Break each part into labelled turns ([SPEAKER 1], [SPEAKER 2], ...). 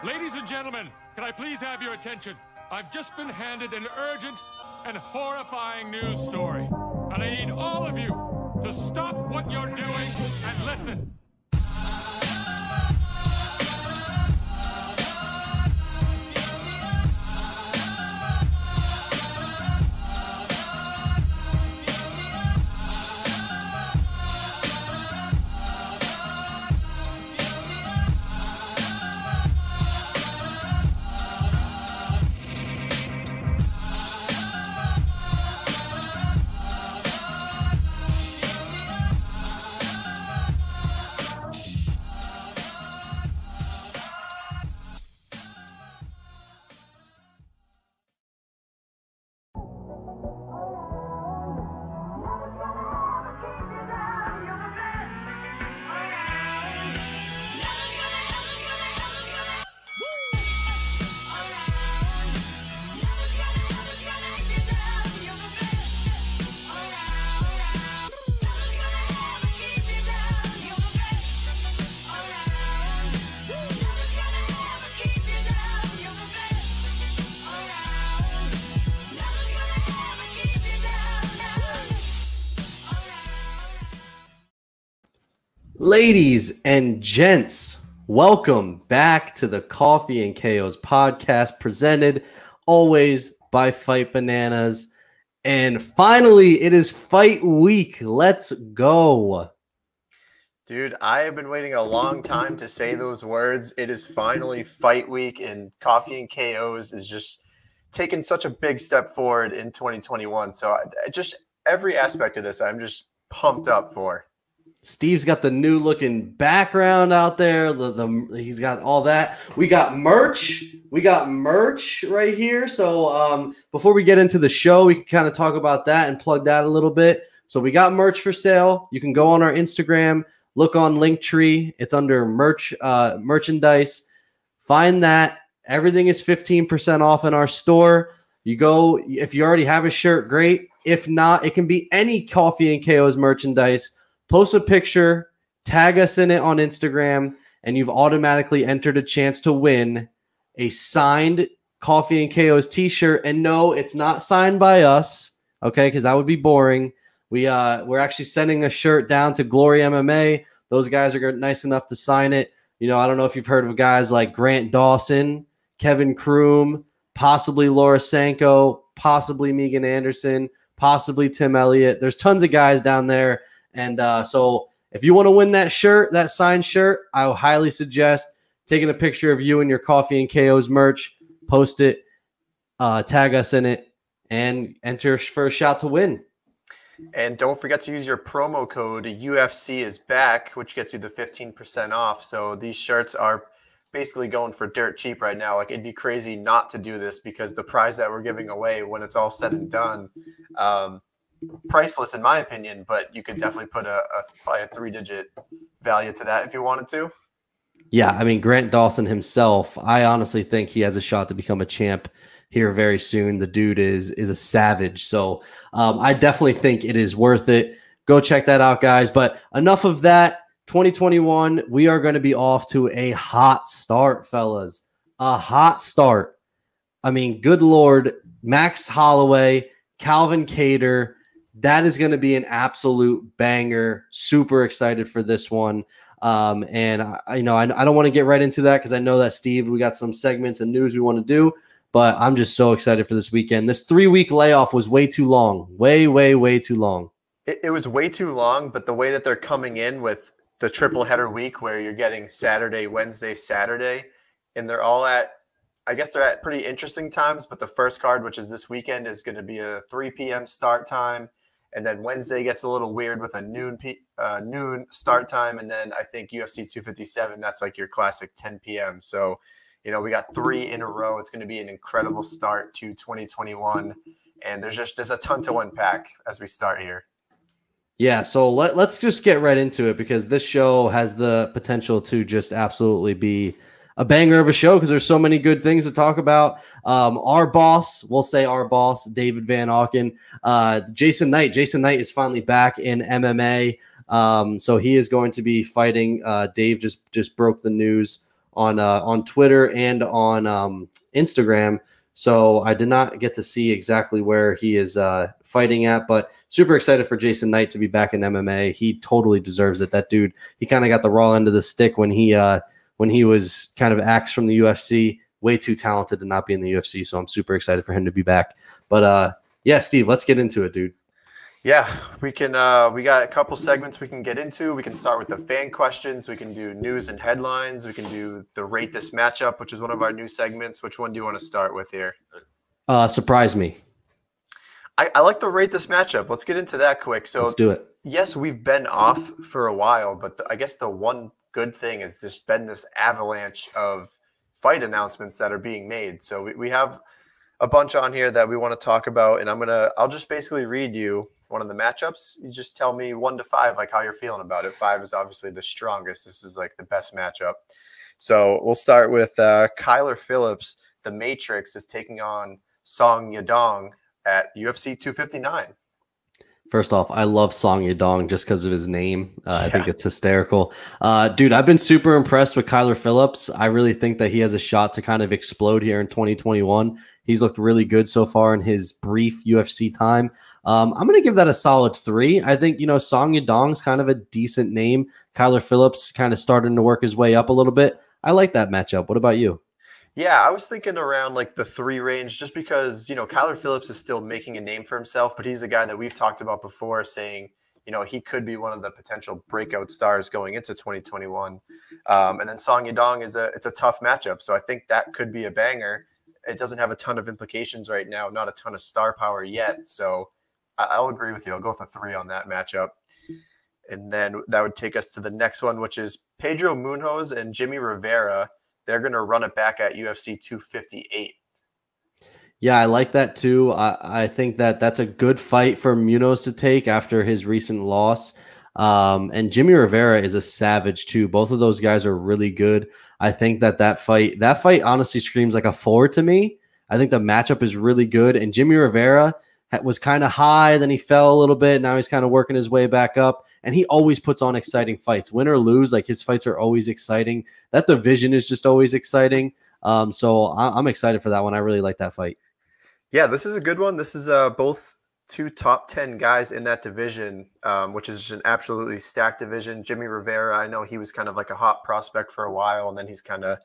[SPEAKER 1] Ladies and gentlemen, can I please have your attention? I've just been handed an urgent and horrifying news story. And I need all of you to stop what you're doing and listen.
[SPEAKER 2] Ladies and gents, welcome back to the Coffee and KOs podcast, presented always by Fight Bananas. And finally, it is fight week. Let's go.
[SPEAKER 3] Dude, I have been waiting a long time to say those words. It is finally fight week, and Coffee and KOs is just taking such a big step forward in 2021. So just every aspect of this, I'm just pumped up for.
[SPEAKER 2] Steve's got the new looking background out there. He's got all that. We got merch. We got merch right here. So before we get into the show, we can kind of talk about that and plug that a little bit. So we got merch for sale. You can go on our Instagram, look on Linktree. It's under merchandise. Find that. Everything is 15% off in our store. You go, if you already have a shirt, great. If not, it can be any Coffee and KOs merchandise. Post a picture, tag us in it on Instagram, and you've automatically entered a chance to win a signed Coffee and KOs t-shirt. And no, it's not signed by us, okay, because that would be boring. We're actually sending a shirt down to Glory MMA. Those guys are nice enough to sign it. You know, I don't know if you've heard of guys like Grant Dawson, Kevin Kroom, possibly Laura Sanko, possibly Megan Anderson, possibly Tim Elliott. There's tons of guys down there. And so if you want to win that shirt, that signed shirt, I would highly suggest taking a picture of you and your Coffee and KOs merch, post it, tag us in it, and enter for a shot to win.
[SPEAKER 3] And don't forget to use your promo code UFC is back, which gets you the 15% off. So these shirts are basically going for dirt cheap right now. Like, it'd be crazy not to do this, because the prize that we're giving away when it's all said and done, priceless in my opinion, but you could definitely put probably a 3-digit value to that if you wanted to.
[SPEAKER 2] Yeah, I mean, Grant Dawson himself, I honestly think he has a shot to become a champ here very soon. The dude is a savage. So I definitely think it is worth it. Go check that out, guys. But enough of that. 2021, we are going to be off to a hot start, fellas. A hot start. I mean, good Lord, Max Holloway, Calvin Kattar. That is going to be an absolute banger. Super excited for this one. And I don't want to get right into that, because I know that, Steve, we got some segments and news we want to do, but I'm just so excited for this weekend. This 3-week layoff was way too long. Way, way, way too long.
[SPEAKER 3] It was way too long, but the way that they're coming in with the triple header week, where you're getting Saturday, Wednesday, Saturday, and they're all I guess they're at pretty interesting times, but the first card, which is this weekend, is going to be a 3 p.m. start time. And then Wednesday gets a little weird with a noon start time. And then I think UFC 257, that's like your classic 10 p.m. So, you know, we got 3 in a row. It's going to be an incredible start to 2021. And there's a ton to unpack as we start here.
[SPEAKER 2] Yeah, so let's just get right into it, because this show has the potential to just absolutely be a banger of a show, because there's so many good things to talk about. Our boss, David Van Auken, Jason Knight is finally back in MMA. So he is going to be fighting. Dave just broke the news on Twitter and on Instagram. So I did not get to see exactly where he is fighting at, but super excited for Jason Knight to be back in MMA. He totally deserves it. That dude, he kind of got the raw end of the stick when he was kind of axed from the UFC. Way too talented to not be in the UFC, so I'm super excited for him to be back. But yeah, Steve, let's get into it, dude.
[SPEAKER 3] Yeah, we can. We got a couple segments we can get into. We can start with the fan questions. We can do news and headlines. We can do the rate this matchup, which is one of our new segments. Which one do you want to start with here?
[SPEAKER 2] Surprise me.
[SPEAKER 3] I like the rate this matchup. Let's get into that quick. So
[SPEAKER 2] let's do it.
[SPEAKER 3] Yes, we've been off for a while, but I guess the one good thing is just been this avalanche of fight announcements that are being made. So we have a bunch on here that we want to talk about, and I'll just basically read you one of the matchups. You just tell me 1 to 5, like how you're feeling about it. 5 is obviously the strongest. This is like the best matchup. So we'll start with Kyler Phillips. The Matrix is taking on Song Yadong at UFC 259.
[SPEAKER 2] First off, I love Song Yadong just because of his name. I think it's hysterical. Dude, I've been super impressed with Kyler Phillips. I really think that he has a shot to kind of explode here in 2021. He's looked really good so far in his brief UFC time. I'm going to give that a solid 3. I think, Song Yadong's kind of a decent name. Kyler Phillips kind of starting to work his way up a little bit. I like that matchup. What about you?
[SPEAKER 3] Yeah, I was thinking around like the 3 range just because, Kyler Phillips is still making a name for himself, but he's a guy that we've talked about before saying, he could be one of the potential breakout stars going into 2021. And then Song Yadong it's a tough matchup. So I think that could be a banger. It doesn't have a ton of implications right now, not a ton of star power yet. So I'll agree with you. I'll go with a 3 on that matchup. And then that would take us to the next one, which is Pedro Munhoz and Jimmy Rivera. They're going to run it back at UFC 258.
[SPEAKER 2] Yeah, I like that too. I think that that's a good fight for Munoz to take after his recent loss. And Jimmy Rivera is a savage too. Both of those guys are really good. I think that fight honestly screams like a 4 to me. I think the matchup is really good. And Jimmy Rivera was kind of high, then he fell a little bit. Now he's kind of working his way back up. And he always puts on exciting fights. Win or lose, like his fights are always exciting. That division is just always exciting. So I'm excited for that one. I really like that fight.
[SPEAKER 3] Yeah, this is a good one. This is both 2 top 10 guys in that division, which is just an absolutely stacked division. Jimmy Rivera, I know he was kind of like a hot prospect for a while, and then he's kind of,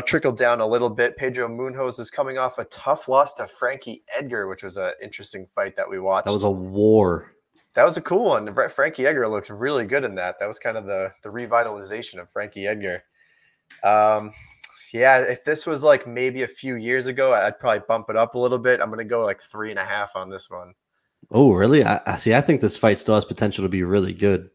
[SPEAKER 3] trickled down a little bit. Pedro Munhoz is coming off a tough loss to Frankie Edgar, which was an interesting fight that we watched.
[SPEAKER 2] That was a war.
[SPEAKER 3] That was a cool one. Frankie Edgar looks really good in that. That was kind of the revitalization of Frankie Edgar. Yeah, if this was like maybe a few years ago, I'd probably bump it up a little bit. I'm going to go like 3.5 on this one.
[SPEAKER 2] Oh, really? I see. I think this fight still has potential to be really good.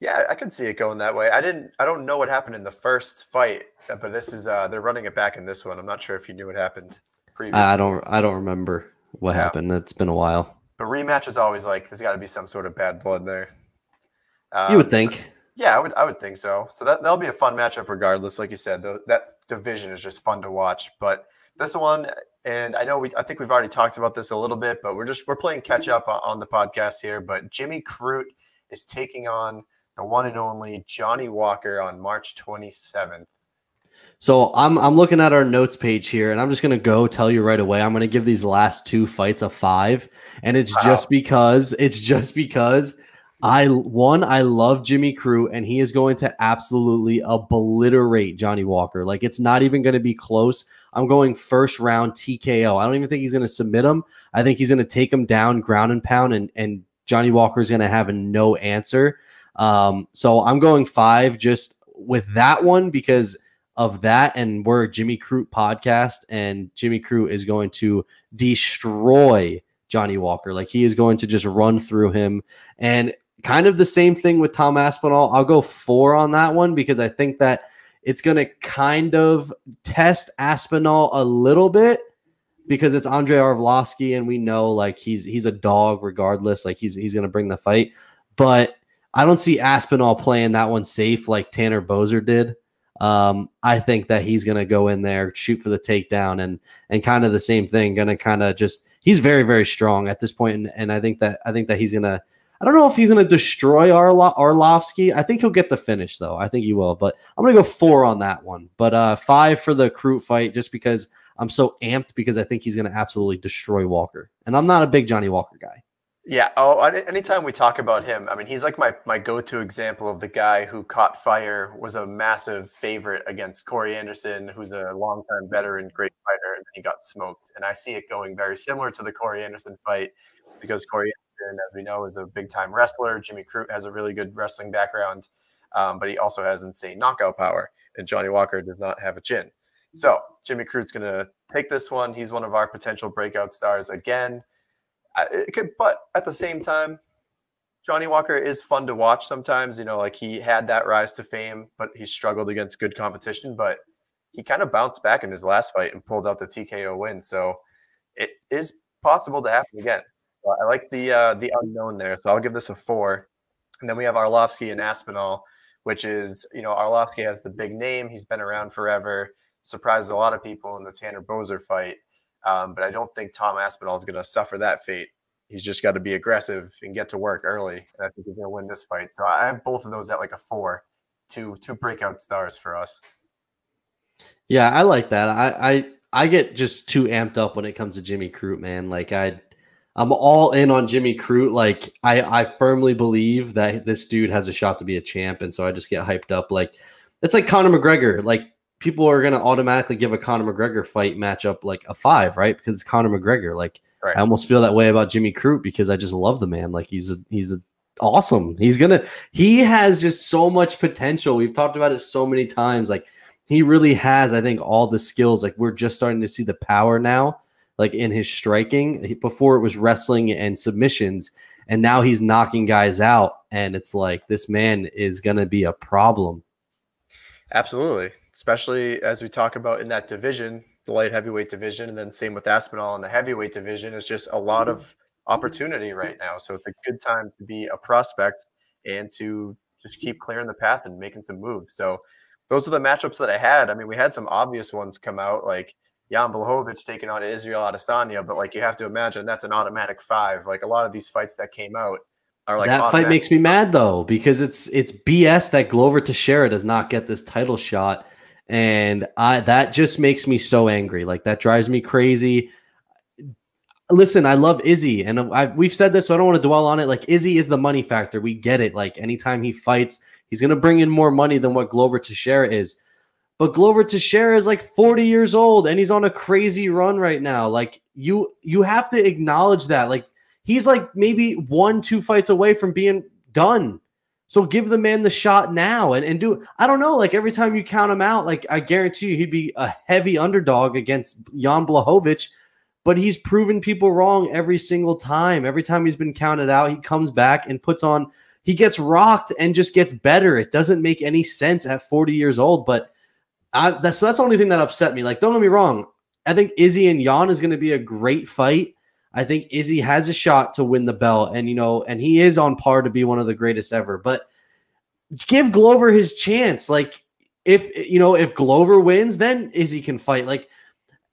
[SPEAKER 3] Yeah, I could see it going that way. I don't know what happened in the first fight, but this is they're running it back in this one. I'm not sure if you knew what happened previously.
[SPEAKER 2] I don't remember what happened. It's been a while.
[SPEAKER 3] But rematch is always like there's got to be some sort of bad blood there.
[SPEAKER 2] You would think.
[SPEAKER 3] Yeah, I would think so. So that'll be a fun matchup regardless. Like you said, that division is just fun to watch. But this one, and I think we've already talked about this a little bit, but we're playing catch up on the podcast here. But Jimmy Crute is taking on the one and only Johnny Walker on March 27th.
[SPEAKER 2] So I'm looking at our notes page here, and I'm just gonna go tell you right away. I'm gonna give these last 2 fights a 5, and it's just because I love Jimmy Crute, and he is going to absolutely obliterate Johnny Walker. Like it's not even gonna be close. I'm going first round TKO. I don't even think he's gonna submit him. I think he's gonna take him down, ground and pound, and Johnny Walker is gonna have no answer. So I'm going 5 just with that one because of that, and we're a Jimmy Crute podcast, and Jimmy Crute is going to destroy Johnny Walker. Like he is going to just run through him, and kind of the same thing with Tom Aspinall. I'll go 4 on that one because I think that it's going to kind of test Aspinall a little bit because it's Andrei Arlovski, and we know like he's a dog regardless. Like he's going to bring the fight, but I don't see Aspinall playing that one safe like Tanner Boser did. I think that he's going to go in there, shoot for the takedown, and kind of the same thing. Going to kind of just he's very, very strong at this point, and I think that he's going to. I I don't know if he's going to destroy Arlovsky. I think he'll get the finish, though. I think he will. But I'm going to go 4 on that one. But 5 for the Crute fight, just because I'm so amped, because I think he's going to absolutely destroy Walker. And I'm not a big Johnny Walker guy.
[SPEAKER 3] Yeah. Oh, anytime we talk about him, I mean, he's like my go-to example of the guy who caught fire, was a massive favorite against Corey Anderson, who's a longtime veteran, great fighter, and then he got smoked. And I see it going very similar to the Corey Anderson fight, because Corey Anderson, as we know, is a big-time wrestler. Jimmy Crute has a really good wrestling background, but he also has insane knockout power, and Johnny Walker does not have a chin. So Jimmy Crute's going to take this one. He's one of our potential breakout stars again. But at the same time, Johnny Walker is fun to watch sometimes. You know, like, he had that rise to fame, but he struggled against good competition. But he kind of bounced back in his last fight and pulled out the TKO win. So it is possible to happen again. So I like the unknown there. So I'll give this a 4. And then we have Arlovsky and Aspinall, which is, you know, Arlovsky has the big name. He's been around forever. Surprised a lot of people in the Tanner Boser fight. But I don't think Tom Aspinall is going to suffer that fate. He's just got to be aggressive and get to work early. And I think he's going to win this fight. So I have both of those at like a 4, two breakout stars for us.
[SPEAKER 2] Yeah, I like that. I get just too amped up when it comes to Jimmy Crute, man. Like, I'm all in on Jimmy Crute. Like, I firmly believe that this dude has a shot to be a champ. And so I just get hyped up. Like, it's like Conor McGregor. Like, people are going to automatically give a Conor McGregor fight matchup like a 5, right? Because it's Conor McGregor. Like, right. I almost feel that way about Jimmy Crute, because I just love the man. Like, he's awesome. He has just so much potential. We've talked about it so many times. Like, he really has, I think, all the skills. Like, we're just starting to see the power now, like, in his striking. Before it was wrestling and submissions, and now he's knocking guys out. And it's like, this man is going to be a problem.
[SPEAKER 3] Absolutely. Especially as we talk about in that division, the light heavyweight division, and then same with Aspinall in the heavyweight division. Is just a lot of opportunity right now. So it's a good time to be a prospect and to just keep clearing the path and making some moves. So those are the matchups that I had. I mean, we had some obvious ones come out, like Jan Blachowicz taking on Israel Adesanya, but like, you have to imagine that's an automatic 5. Like, a lot of these fights that came out are like,
[SPEAKER 2] that fight makes me mad, though, because it's BS that Glover Teixeira does not get this title shot. And that just makes me so angry. Like, that drives me crazy. Listen, I love Izzy, and we've said this, so I don't want to dwell on it. Like, Izzy is the money factor. We get it. Like, anytime he fights, he's going to bring in more money than what Glover Teixeira is. But Glover Teixeira is like 40 years old, and he's on a crazy run right now. Like, you have to acknowledge that. Like, he's like maybe 1-2 fights away from being done. So give the man the shot now and do, I don't know, like, every time you count him out, like, I guarantee you he'd be a heavy underdog against Jan Blachowicz, but he's proven people wrong every single time. Every time he's been counted out, he comes back and he gets rocked and just gets better. It doesn't make any sense at 40 years old, but that's the only thing that upset me. Like, don't get me wrong. I think Izzy and Jan is going to be a great fight. I think Izzy has a shot to win the belt, and, you know, and he is on par to be one of the greatest ever. But give Glover his chance. Like, if Glover wins, then Izzy can fight. Like,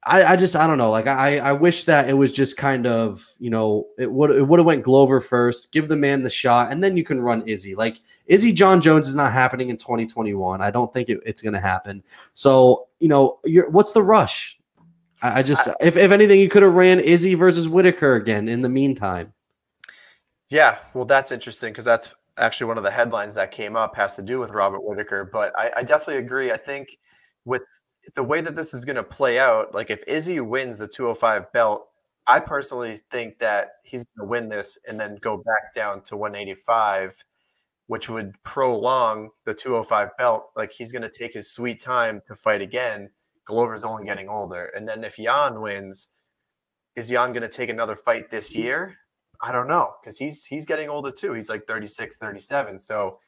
[SPEAKER 2] I don't know. Like, I wish that it was just kind of, you know, it would have went Glover first. Give the man the shot, and then you can run Izzy. Like, Izzy John Jones is not happening in 2021. I don't think it's going to happen. So, you know, what's the rush? If anything, you could have ran Izzy versus Whitaker again in the meantime. Yeah,
[SPEAKER 3] well, that's interesting, because that's actually one of the headlines that came up, has to do with Robert Whitaker. But I definitely agree. I think with the way that this is going to play out, like, if Izzy wins the 205 belt, I personally think that he's going to win this and then go back down to 185, which would prolong the 205 belt. Like, he's going to take his sweet time to fight again. Glover's only getting older. And then if Jan wins, is Jan going to take another fight this year? I don't know, because he's getting older too. He's like 36, 37. So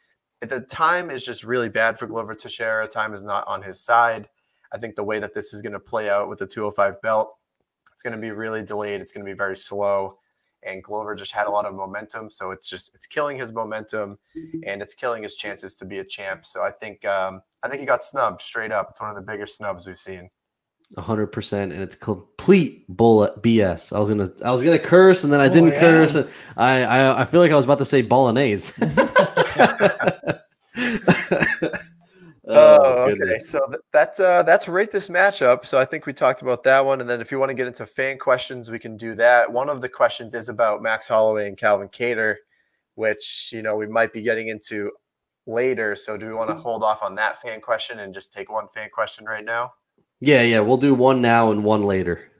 [SPEAKER 3] the time is just really bad for Glover Teixeira. Time is not on his side. I think the way that this is going to play out with the 205 belt, it's going to be really delayed. It's going to be very slow. And Glover just had a lot of momentum. So it's killing his momentum, and it's killing his chances to be a champ. So I think he got snubbed straight up. It's one of the bigger snubs we've seen.
[SPEAKER 2] 100%, and it's complete bullet BS. I was gonna curse, and then I didn't curse. I feel like I was about to say bolognese.
[SPEAKER 3] Okay. So that's rate this matchup. So I think we talked about that one, and then if you want to get into fan questions, we can do that. One of the questions is about Max Holloway and Calvin Kattar, which we might be getting into later. So do we want to hold off on that fan question and just take one fan question right now?
[SPEAKER 2] Yeah, we'll do one now and one later.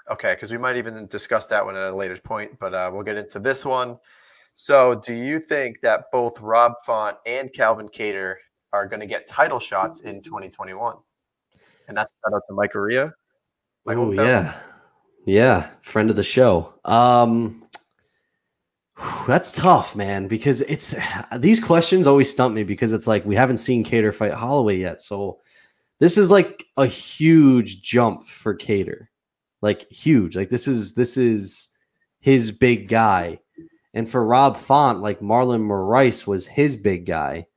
[SPEAKER 3] Okay, because we might even discuss that one at a later point, but we'll get into this one. So do you think that both Rob Font and Calvin Kattar are going to get title shots in 2021? And that's shout out to Mike Aria.
[SPEAKER 2] Oh, yeah, friend of the show. That's tough, man, because these questions always stump me because it's like we haven't seen Kattar fight Holloway yet, so this is like a huge jump for Kattar, like huge. Like this is his big guy, and for Rob Font, like Marlon Moraes was his big guy.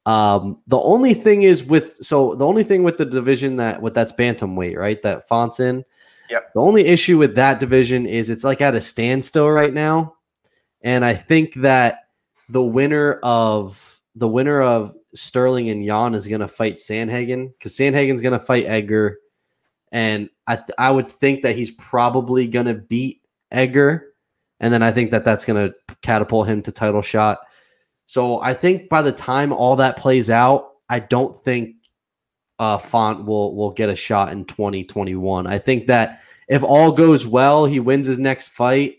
[SPEAKER 2] The only thing with the division that's bantamweight, right? That Font's in.
[SPEAKER 3] Yep.
[SPEAKER 2] The only issue with that division is it's like at a standstill right now, and I think that the winner of Sterling and Jan is going to fight Sandhagen because Sandhagen's going to fight Edgar, and I would think that he's probably going to beat Edgar, and then I think that that's going to catapult him to title shot. So I think by the time all that plays out, I don't think Font will get a shot in 2021. I think that if all goes well, he wins his next fight.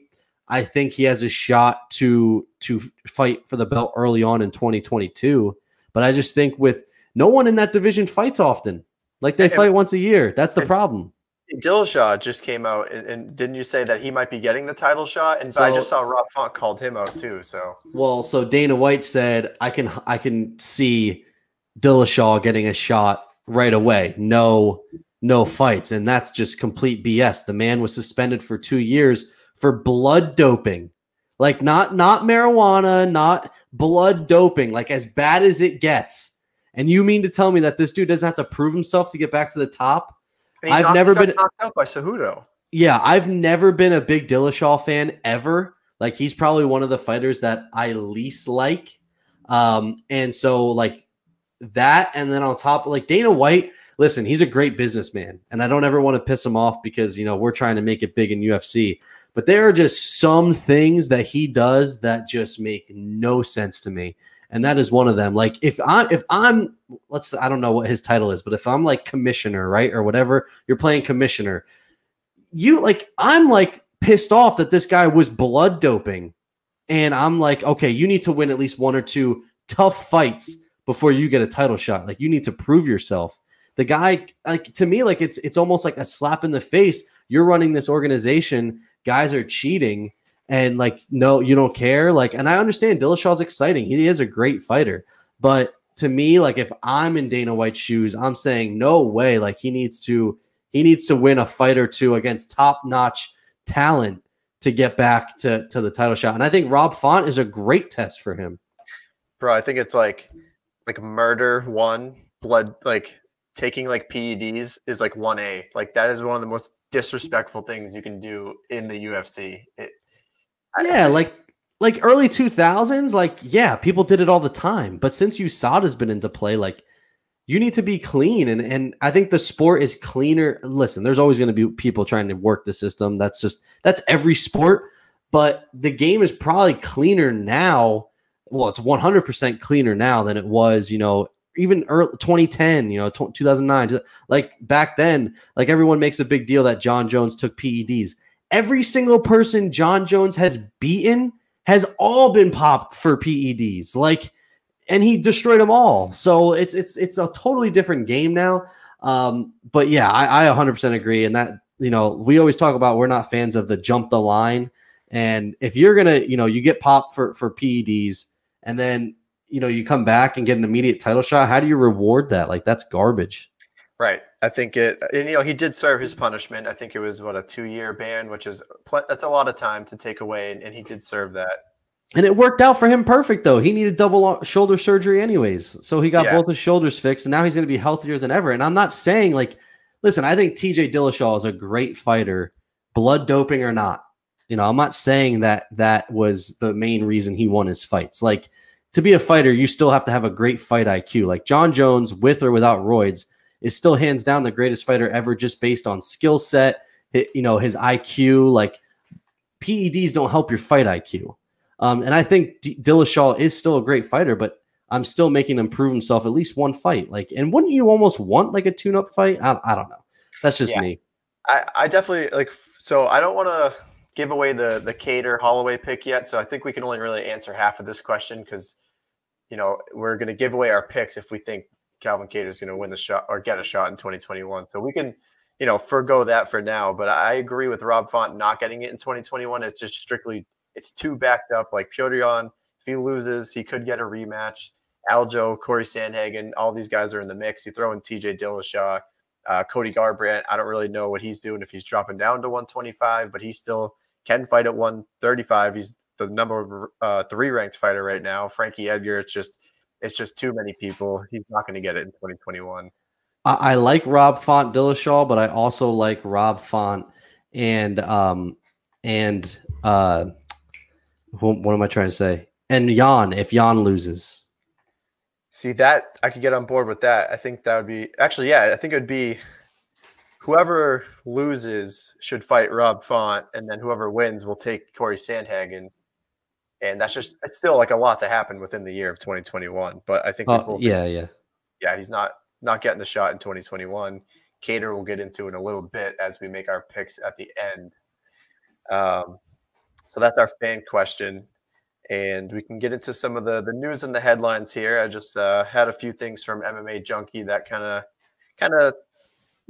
[SPEAKER 2] I think he has a shot to fight for the belt early on in 2022. But I just think with no one in that division fights often. Like they fight once a year. That's the problem.
[SPEAKER 3] Dillashaw just came out, and didn't you say that he might be getting the title shot? And I just saw Rob Font called him out too. So
[SPEAKER 2] Dana White said I can see Dillashaw getting a shot right away. No fights, and that's just complete BS. The man was suspended for 2 years for blood doping, like not marijuana, not blood doping, like as bad as it gets. And you mean to tell me that this dude doesn't have to prove himself to get back to the top?
[SPEAKER 3] I've never been knocked out by Cejudo.
[SPEAKER 2] Yeah, I've never been a big Dillashaw fan ever. Like he's probably one of the fighters that I least like. And so like that, and then on top, like Dana White, listen, he's a great businessman, and I don't ever want to piss him off because we're trying to make it big in UFC. But there are just some things that he does that just make no sense to me. And that is one of them. Like if I'm I don't know what his title is, but if I'm like commissioner, right? Or whatever, you're playing commissioner. I'm like pissed off that this guy was blood doping. And I'm like, okay, you need to win at least one or two tough fights before you get a title shot. Like you need to prove yourself. The guy, like to me, like it's almost like a slap in the face. You're running this organization, guys are cheating. And like, no, you don't care. Like, and I understand Dillashaw's exciting. He is a great fighter. But to me, like if I'm in Dana White's shoes, I'm saying no way. Like he needs to win a fight or two against top-notch talent to get back to the title shot. And I think Rob Font is a great test for him.
[SPEAKER 3] Bro, I think it's like murder 1, blood, like taking like PEDs is like 1A. Like that is one of the most disrespectful things you can do in the UFC.
[SPEAKER 2] Yeah, like early 2000s, like, yeah, people did it all the time. But since USADA's been into play, like, you need to be clean. And I think the sport is cleaner. Listen, there's always going to be people trying to work the system. That's every sport. But the game is probably cleaner now. Well, it's 100% cleaner now than it was, even early 2010, 2009. Like back then, like everyone makes a big deal that John Jones took PEDs. Every single person John Jones has beaten has all been popped for PEDs. Like, and he destroyed them all. So it's a totally different game now. But yeah, I 100% agree. And that, we always talk about we're not fans of the jump the line. And if you're going to, you get popped for PEDs and then, you come back and get an immediate title shot, how do you reward that? Like, that's garbage.
[SPEAKER 3] Right. I think he did serve his punishment. I think it was a 2-year ban, which is that's a lot of time to take away. And he did serve that.
[SPEAKER 2] And it worked out for him perfect, though. He needed double shoulder surgery anyways. So he got both his shoulders fixed, and now he's going to be healthier than ever. And I'm not saying like listen, I think TJ Dillashaw is a great fighter, blood doping or not. I'm not saying that was the main reason he won his fights. Like, to be a fighter, you still have to have a great fight IQ. Like John Jones, with or without roids, is still hands down the greatest fighter ever, just based on skill set, his IQ. Like, PEDs don't help your fight IQ. And I think Dillashaw is still a great fighter, but I'm still making him prove himself at least one fight. Like, and wouldn't you almost want like a tune-up fight? I don't know. That's just me.
[SPEAKER 3] I definitely like. So I don't want to give away the Kattar Holloway pick yet. So I think we can only really answer half of this question because we're going to give away our picks if we think Calvin Kattar is going to win the shot or get a shot in 2021. So we can forgo that for now. But I agree with Rob Font not getting it in 2021. It's just strictly it's too backed up. Like Petr Yan, if he loses, he could get a rematch. Aljo, Corey Sandhagen, all these guys are in the mix. You throw in TJ Dillashaw, Cody Garbrandt. I don't really know what he's doing if he's dropping down to 125, but he still can fight at 135. He's the number 3 ranked fighter right now. Frankie Edgar, it's just too many people. He's not going to get it in 2021.
[SPEAKER 2] I like Rob Font Dillashaw, but I also like Rob Font and what am I trying to say? And Jan, if Jan loses.
[SPEAKER 3] See, that I could get on board with that. I think that would be actually, yeah, I think it would be whoever loses should fight Rob Font, and then whoever wins will take Corey Sandhagen. And it's still like a lot to happen within the year of 2021. But I think he's not getting the shot in 2021. Kattar will get into in a little bit as we make our picks at the end. So that's our fan question. And we can get into some of the news and the headlines here. I just had a few things from MMA Junkie that kind of,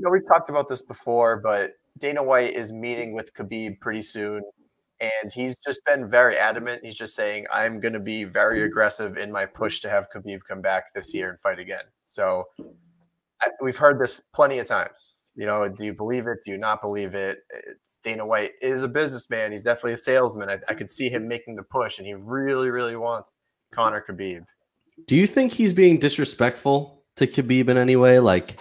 [SPEAKER 3] we've talked about this before, but Dana White is meeting with Khabib pretty soon. And he's just been very adamant. He's just saying, I'm going to be very aggressive in my push to have Khabib come back this year and fight again. So we've heard this plenty of times. Do you believe it? Do you not believe it? Dana White is a businessman. He's definitely a salesman. I could see him making the push, and he really, really wants Conor Khabib.
[SPEAKER 2] Do you think he's being disrespectful to Khabib in any way? Like,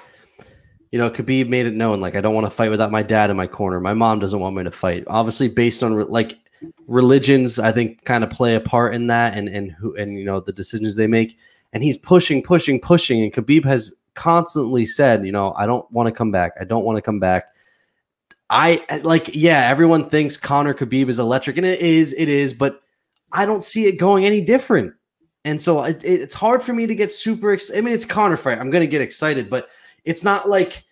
[SPEAKER 2] Khabib made it known, like, I don't want to fight without my dad in my corner. My mom doesn't want me to fight. Obviously, based on like religions, I think kind of play a part in that, and the decisions they make. And he's pushing, and Khabib has constantly said, I don't want to come back. I don't want to come back. Everyone thinks Conor Khabib is electric, and it is, but I don't see it going any different. And so it's hard for me to get super excited. I mean, it's a Conor fight. I'm going to get excited, but it's not like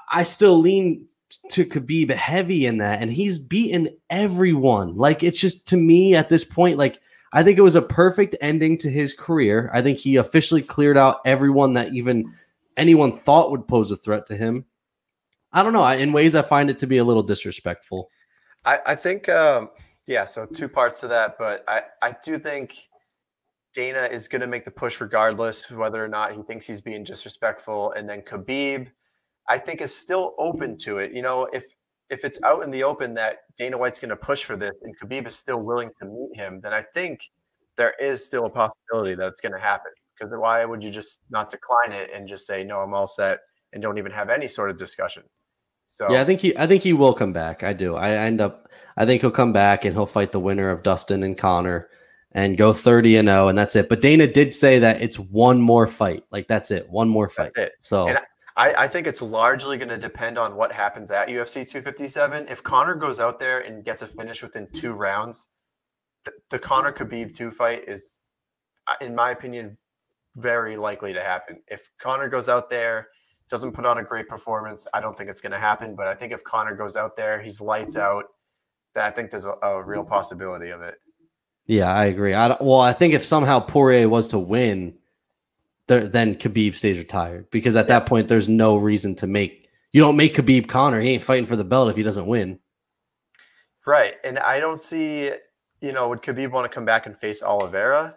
[SPEAKER 2] I still lean to Khabib heavy in that, and he's beaten everyone. Like, it's just, to me at this point, like, I think it was a perfect ending to his career. I think he officially cleared out everyone that even anyone thought would pose a threat to him. I don't know. In ways, I find it to be a little disrespectful.
[SPEAKER 3] I think, so 2 parts to that, but I do think Dana is going to make the push regardless, whether or not he thinks he's being disrespectful. And then Khabib, I think, is still open to it. If it's out in the open that Dana White's going to push for this and Khabib is still willing to meet him, then I think there is still a possibility that it's going to happen. Because why would you just not decline it and just say, no, I'm all set, and don't even have any sort of discussion? So
[SPEAKER 2] yeah, I think he will come back. I do. I think he'll come back and he'll fight the winner of Dustin and Conor and go 30-0, and that's it. But Dana did say that it's one more fight. Like, that's it. One more fight.
[SPEAKER 3] That's it.
[SPEAKER 2] So
[SPEAKER 3] and I think it's largely going to depend on what happens at UFC 257. If Conor goes out there and gets a finish within 2 rounds, the Conor Khabib 2 fight is, in my opinion, very likely to happen. If Conor goes out there, doesn't put on a great performance, I don't think it's going to happen. But I think if Conor goes out there, he's lights out, then I think there's a real possibility of it.
[SPEAKER 2] Yeah, I agree. I think if somehow Poirier was to win, then Khabib stays retired, because at that point, there's no reason to you don't make Khabib Conor. He ain't fighting for the belt if he doesn't win.
[SPEAKER 3] Right. And I don't see, would Khabib want to come back and face Oliveira?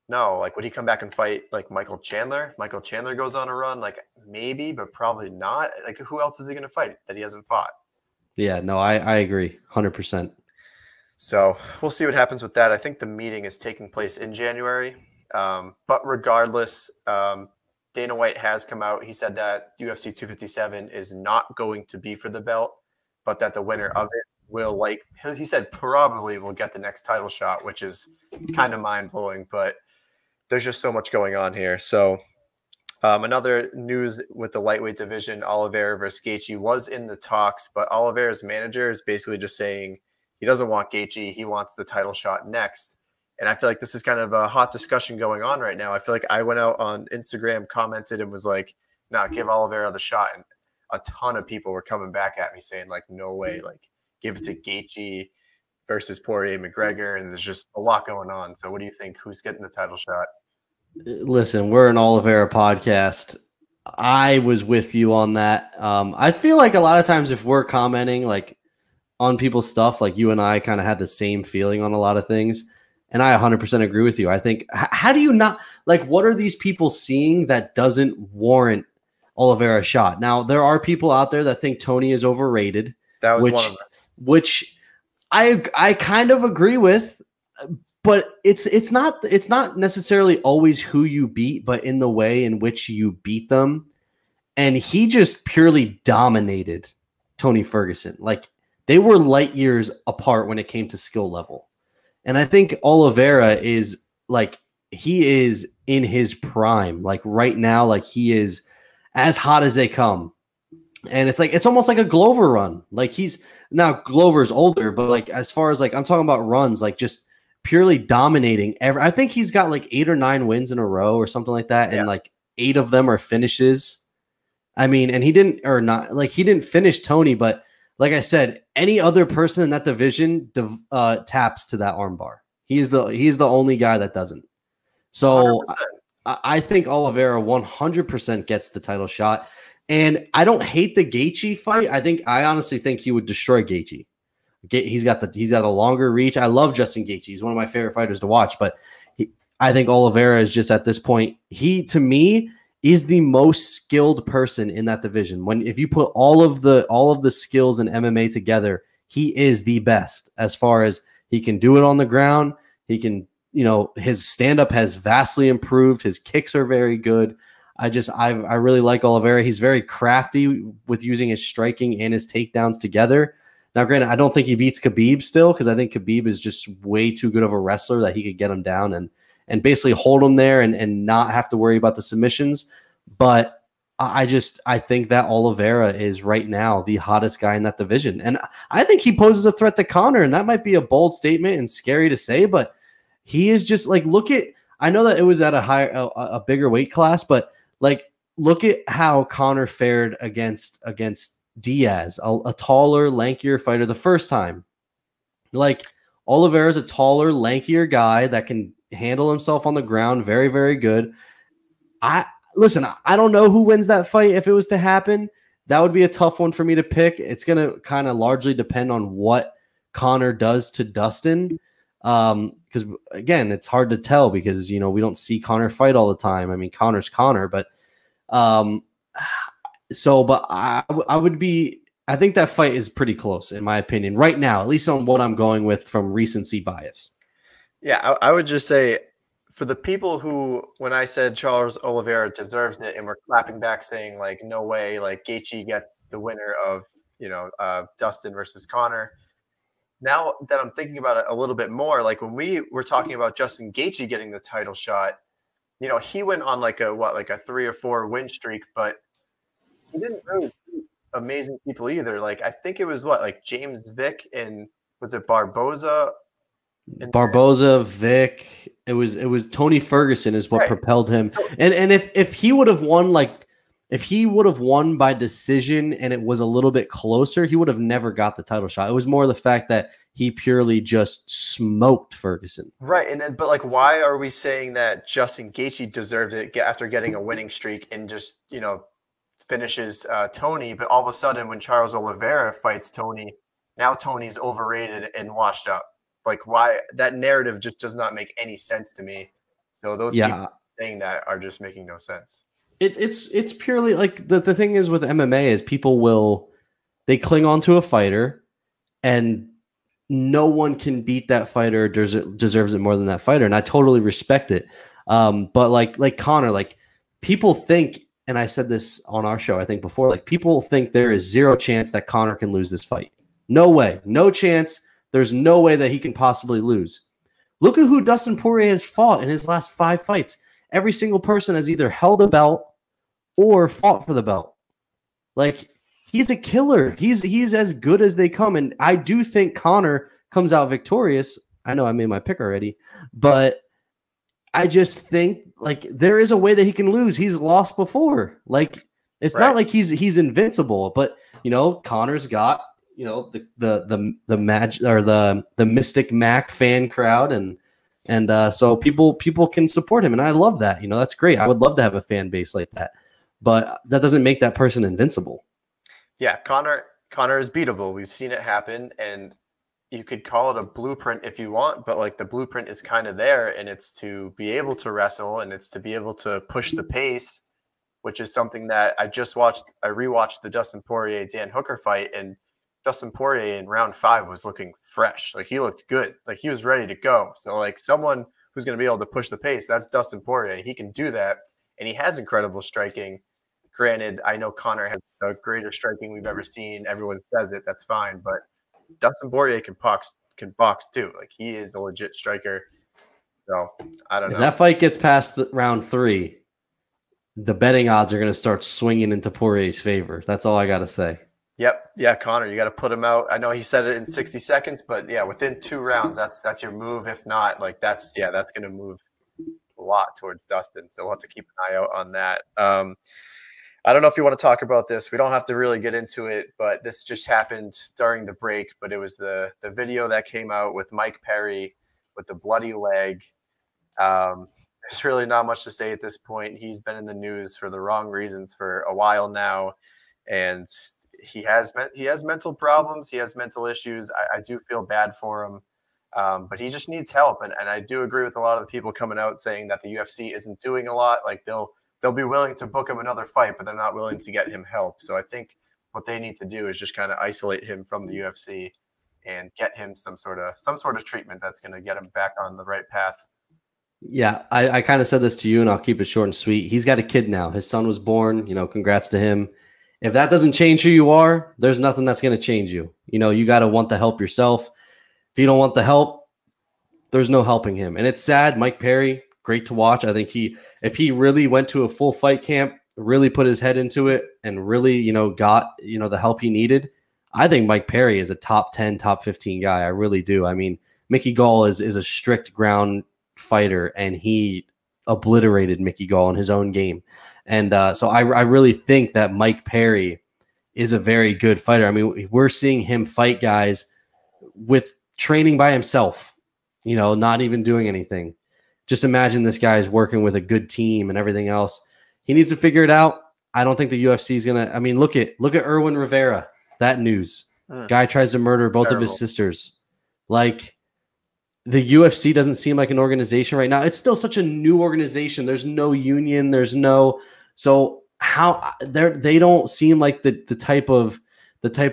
[SPEAKER 3] No. Like, would he come back and fight like Michael Chandler? If Michael Chandler goes on a run, like, maybe, but probably not. Like, who else is he going to fight that he hasn't fought? Yeah,
[SPEAKER 2] no, I agree 100%.
[SPEAKER 3] So we'll see what happens with that. I think the meeting is taking place in January. But regardless, Dana White has come out. He said that UFC 257 is not going to be for the belt, but that the winner of it will, like, he said, probably will get the next title shot, which is kind of mind-blowing, but there's just so much going on here. So another news with the lightweight division, Oliveira versus Gaethje was in the talks, but Oliveira's manager is basically just saying he doesn't want Gaethje. He wants the title shot next. And I feel like this is kind of a hot discussion going on right now. I feel like I went out on Instagram, commented, and was like, nah, give Oliveira the shot. And a ton of people were coming back at me saying, like, no way, like, give it to Gaethje versus Poirier McGregor. And there's just a lot going on. So what do you think? Who's getting the title shot?
[SPEAKER 2] Listen, we're an Oliveira podcast. I was with you on that. I feel like a lot of times if we're commenting like on people's stuff, like you and I kind of had the same feeling on a lot of things. And I 100% agree with you. I think, how do you not, like, what are these people seeing that doesn't warrant Oliveira a shot? Now, there are people out there that think Tony is overrated.
[SPEAKER 3] That was one of them.
[SPEAKER 2] Which I kind of agree with, but it's not necessarily always who you beat, but in the way in which you beat them. And he just purely dominated Tony Ferguson. Like, they were light years apart when it came to skill level. And I think Oliveira is like, he is in his prime. Like right now, like he is as hot as they come. And it's like, it's almost like a Glover run. Like he's now Glover's older, but like, as far as like, I'm talking about runs, like just purely dominating I think he's got like 8 or 9 wins in a row or something like that. And like 8 of them are finishes. I mean, and he didn't finish Tony, but like I said, any other person in that division taps to that armbar. He's the only guy that doesn't. So I think Oliveira 100% gets the title shot. And I don't hate the Gaethje fight. I honestly think he would destroy Gaethje. He's got a longer reach. I love Justin Gaethje. He's one of my favorite fighters to watch. But I think Oliveira is just at this point. He, to me, is the most skilled person in that division. If you put all of the skills in MMA together, he is the best as far as he can do it on the ground. He can, his stand-up has vastly improved. His kicks are very good. I really like Oliveira. He's very crafty with using his striking and his takedowns together. Now, granted, I don't think he beats Khabib still, because I think Khabib is just way too good of a wrestler that he could get him down and basically hold him there and not have to worry about the submissions. But I think that Oliveira is right now the hottest guy in that division. And I think he poses a threat to Conor, and that might be a bold statement and scary to say, but he is just like, I know that it was at a bigger weight class, but like, look at how Conor fared against Diaz, a taller, lankier fighter the first time. Like, Oliveira is a taller, lankier guy that can handle himself on the ground. Very, very good. Listen, I don't know who wins that fight. If it was to happen, that would be a tough one for me to pick. It's going to kind of largely depend on what Conor does to Dustin. Because again, it's hard to tell because, we don't see Conor fight all the time. I mean, Conor's Conor, but I think that fight is pretty close in my opinion right now, at least on what I'm going with from recency bias.
[SPEAKER 3] Yeah, I would just say, for the people who, when I said Charles Oliveira deserves it, and we're clapping back saying like, no way, like Gaethje gets the winner of, Dustin versus Conor. Now that I'm thinking about it a little bit more, like when we were talking about Justin Gaethje getting the title shot, he went on like a 3 or 4 win streak, but he didn't really beat amazing people either. Like I think it was James Vick and was it Barboza?
[SPEAKER 2] Barboza, Vic. It was Tony Ferguson is what propelled him. So, and if he would have won, if he would have won by decision and it was a little bit closer, he would have never got the title shot. It was more the fact that he purely just smoked Ferguson.
[SPEAKER 3] Right. And then, but why are we saying that Justin Gaethje deserved it after getting a winning streak and just, finishes Tony? But all of a sudden when Charles Oliveira fights Tony, now Tony's overrated and washed up. Like, why? That narrative just does not make any sense to me. So those people saying that are just making no sense.
[SPEAKER 2] It's purely like the thing is with MMA is people they cling on to a fighter and no one can beat that fighter or deserves it more than that fighter. And I totally respect it. But like Conor, people think, and I said this on our show, I think before, like people think there is zero chance that Conor can lose this fight. No way. No chance. There's no way that he can possibly lose. Look at who Dustin Poirier has fought in his last 5 fights. Every single person has either held a belt or fought for the belt. Like, he's a killer. He's as good as they come. And I do think Conor comes out victorious. I know I made my pick already, but I just think like there is a way that he can lose. He's lost before. Like, it's not like he's invincible, but you know, Conor's got, you know, the magic or the Mystic Mac fan crowd, and so people can support him, and I love that. You know, that's great. I would love to have a fan base like that, but that doesn't make that person invincible. Yeah,
[SPEAKER 3] Conor is beatable. We've seen it happen, and you could call it a blueprint if you want, but like the blueprint is kind of there, and it's to be able to wrestle, and it's to be able to push the pace, which is something that I rewatched the Dustin Poirier Dan Hooker fight, and Dustin Poirier in round 5 was looking fresh. Like, he looked good. Like, he was ready to go. So like someone who's going to be able to push the pace, that's Dustin Poirier. He can do that, and he has incredible striking. Granted, I know Conor has the greatest striking we've ever seen. Everyone says it. That's fine, but Dustin Poirier can box too. Like, he is a legit striker. So I don't know.
[SPEAKER 2] If that fight gets past round 3, the betting odds are going to start swinging into Poirier's favor. That's all I got to say.
[SPEAKER 3] Yep. Yeah, Conor, you got to put him out. I know he said it in 60 seconds, but yeah, within 2 rounds, that's your move. If not, like that's going to move a lot towards Dustin. So we'll have to keep an eye out on that. I don't know if you want to talk about this. We don't have to really get into it, but this just happened during the break. But it was the video that came out with Mike Perry with the bloody leg. There's really not much to say at this point. He's been in the news for the wrong reasons for a while now, and he has mental problems. He has mental issues. I do feel bad for him, but he just needs help. And I do agree with a lot of the people coming out saying that the UFC isn't doing a lot. Like, they'll be willing to book him another fight, but they're not willing to get him help. So I think what they need to do is just kind of isolate him from the UFC and get him some sort of treatment that's going to get him back on the right path.
[SPEAKER 2] Yeah, I kind of said this to you, and I'll keep it short and sweet. He's got a kid now. His son was born. You know, congrats to him. If that doesn't change who you are, there's nothing that's going to change you. You know, you got to want the help yourself. If you don't want the help, there's no helping him. And it's sad. Mike Perry, great to watch. I think if he really went to a full fight camp, really put his head into it, and really, you know, got, you know, the help he needed, I think Mike Perry is a top 10, top 15 guy. I really do. I mean, Mickey Gall is a strict ground fighter, and he obliterated Mickey Gall in his own game. And so I really think that Mike Perry is a very good fighter. I mean, we're seeing him fight guys with training by himself, you know, not even doing anything. Just imagine this guy is working with a good team and everything else. He needs to figure it out. I don't think the UFC is going to – I mean, look at Irwin Rivera, that news. Guy tries to murder both of his sisters. Like, the UFC doesn't seem like an organization right now. It's still such a new organization. There's no union. There's no – so how they don't seem like the type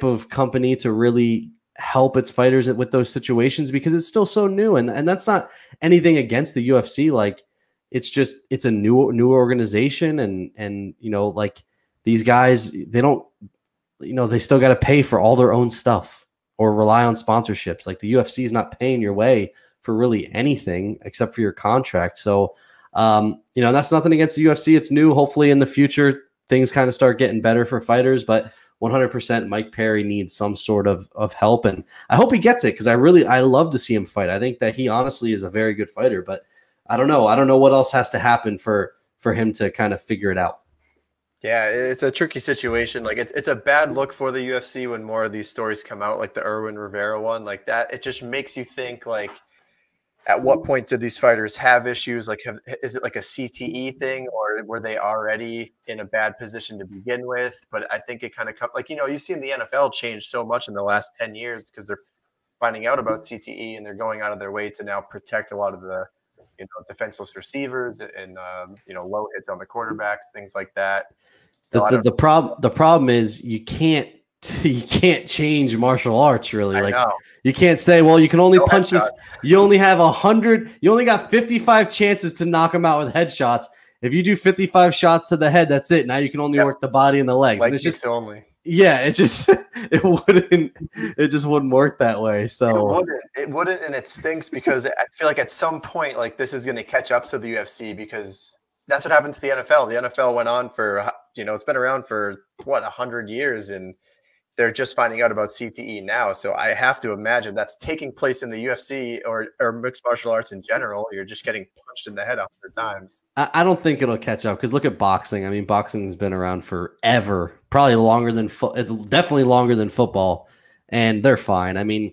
[SPEAKER 2] of company to really help its fighters with those situations, because it's still so new. And that's not anything against the UFC. Like, it's a new organization, and you know, like, these guys, they don't, you know, they still got to pay for all their own stuff or rely on sponsorships. Like, the UFC is not paying your way for really anything except for your contract. So you know, that's nothing against the UFC. It's new. Hopefully in the future, things kind of start getting better for fighters, but 100% Mike Perry needs some sort of help. And I hope he gets it, because I love to see him fight. I think that he honestly is a very good fighter, but I don't know. I don't know what else has to happen for him to kind of figure it out.
[SPEAKER 3] Yeah, it's a tricky situation. Like, it's a bad look for the UFC when more of these stories come out, like the Irwin Rivera one, like that. It just makes you think, like, at what point did these fighters have issues? Like, is it like a CTE thing, or were they already in a bad position to begin with? But I think it kind of like, you know, you've seen the NFL change so much in the last 10 years because they're finding out about CTE, and they're going out of their way to now protect a lot of the, you know, defenseless receivers and you know, low hits on the quarterbacks, things like that.
[SPEAKER 2] The problem is you can't change martial arts, really. Like, you can't say, well, you can only punch this. You only have 100. You only got 55 chances to knock him out with headshots, If you do 55 shots to the head, that's it. Now you can only work the body and the legs. And it's just
[SPEAKER 3] only.
[SPEAKER 2] Yeah, it just it just wouldn't work that way. So
[SPEAKER 3] it wouldn't, and it stinks because I feel like at some point, like this is going to catch up to the UFC because that's what happened to the NFL. The NFL went on for it's been around for 100 years, and they're just finding out about CTE now. So I have to imagine that's taking place in the UFC or mixed martial arts in general. You're just getting punched in the head 100 times.
[SPEAKER 2] I don't think it'll catch up because look at boxing. I mean, boxing has been around forever, probably longer than it's definitely longer than football, and they're fine. I mean,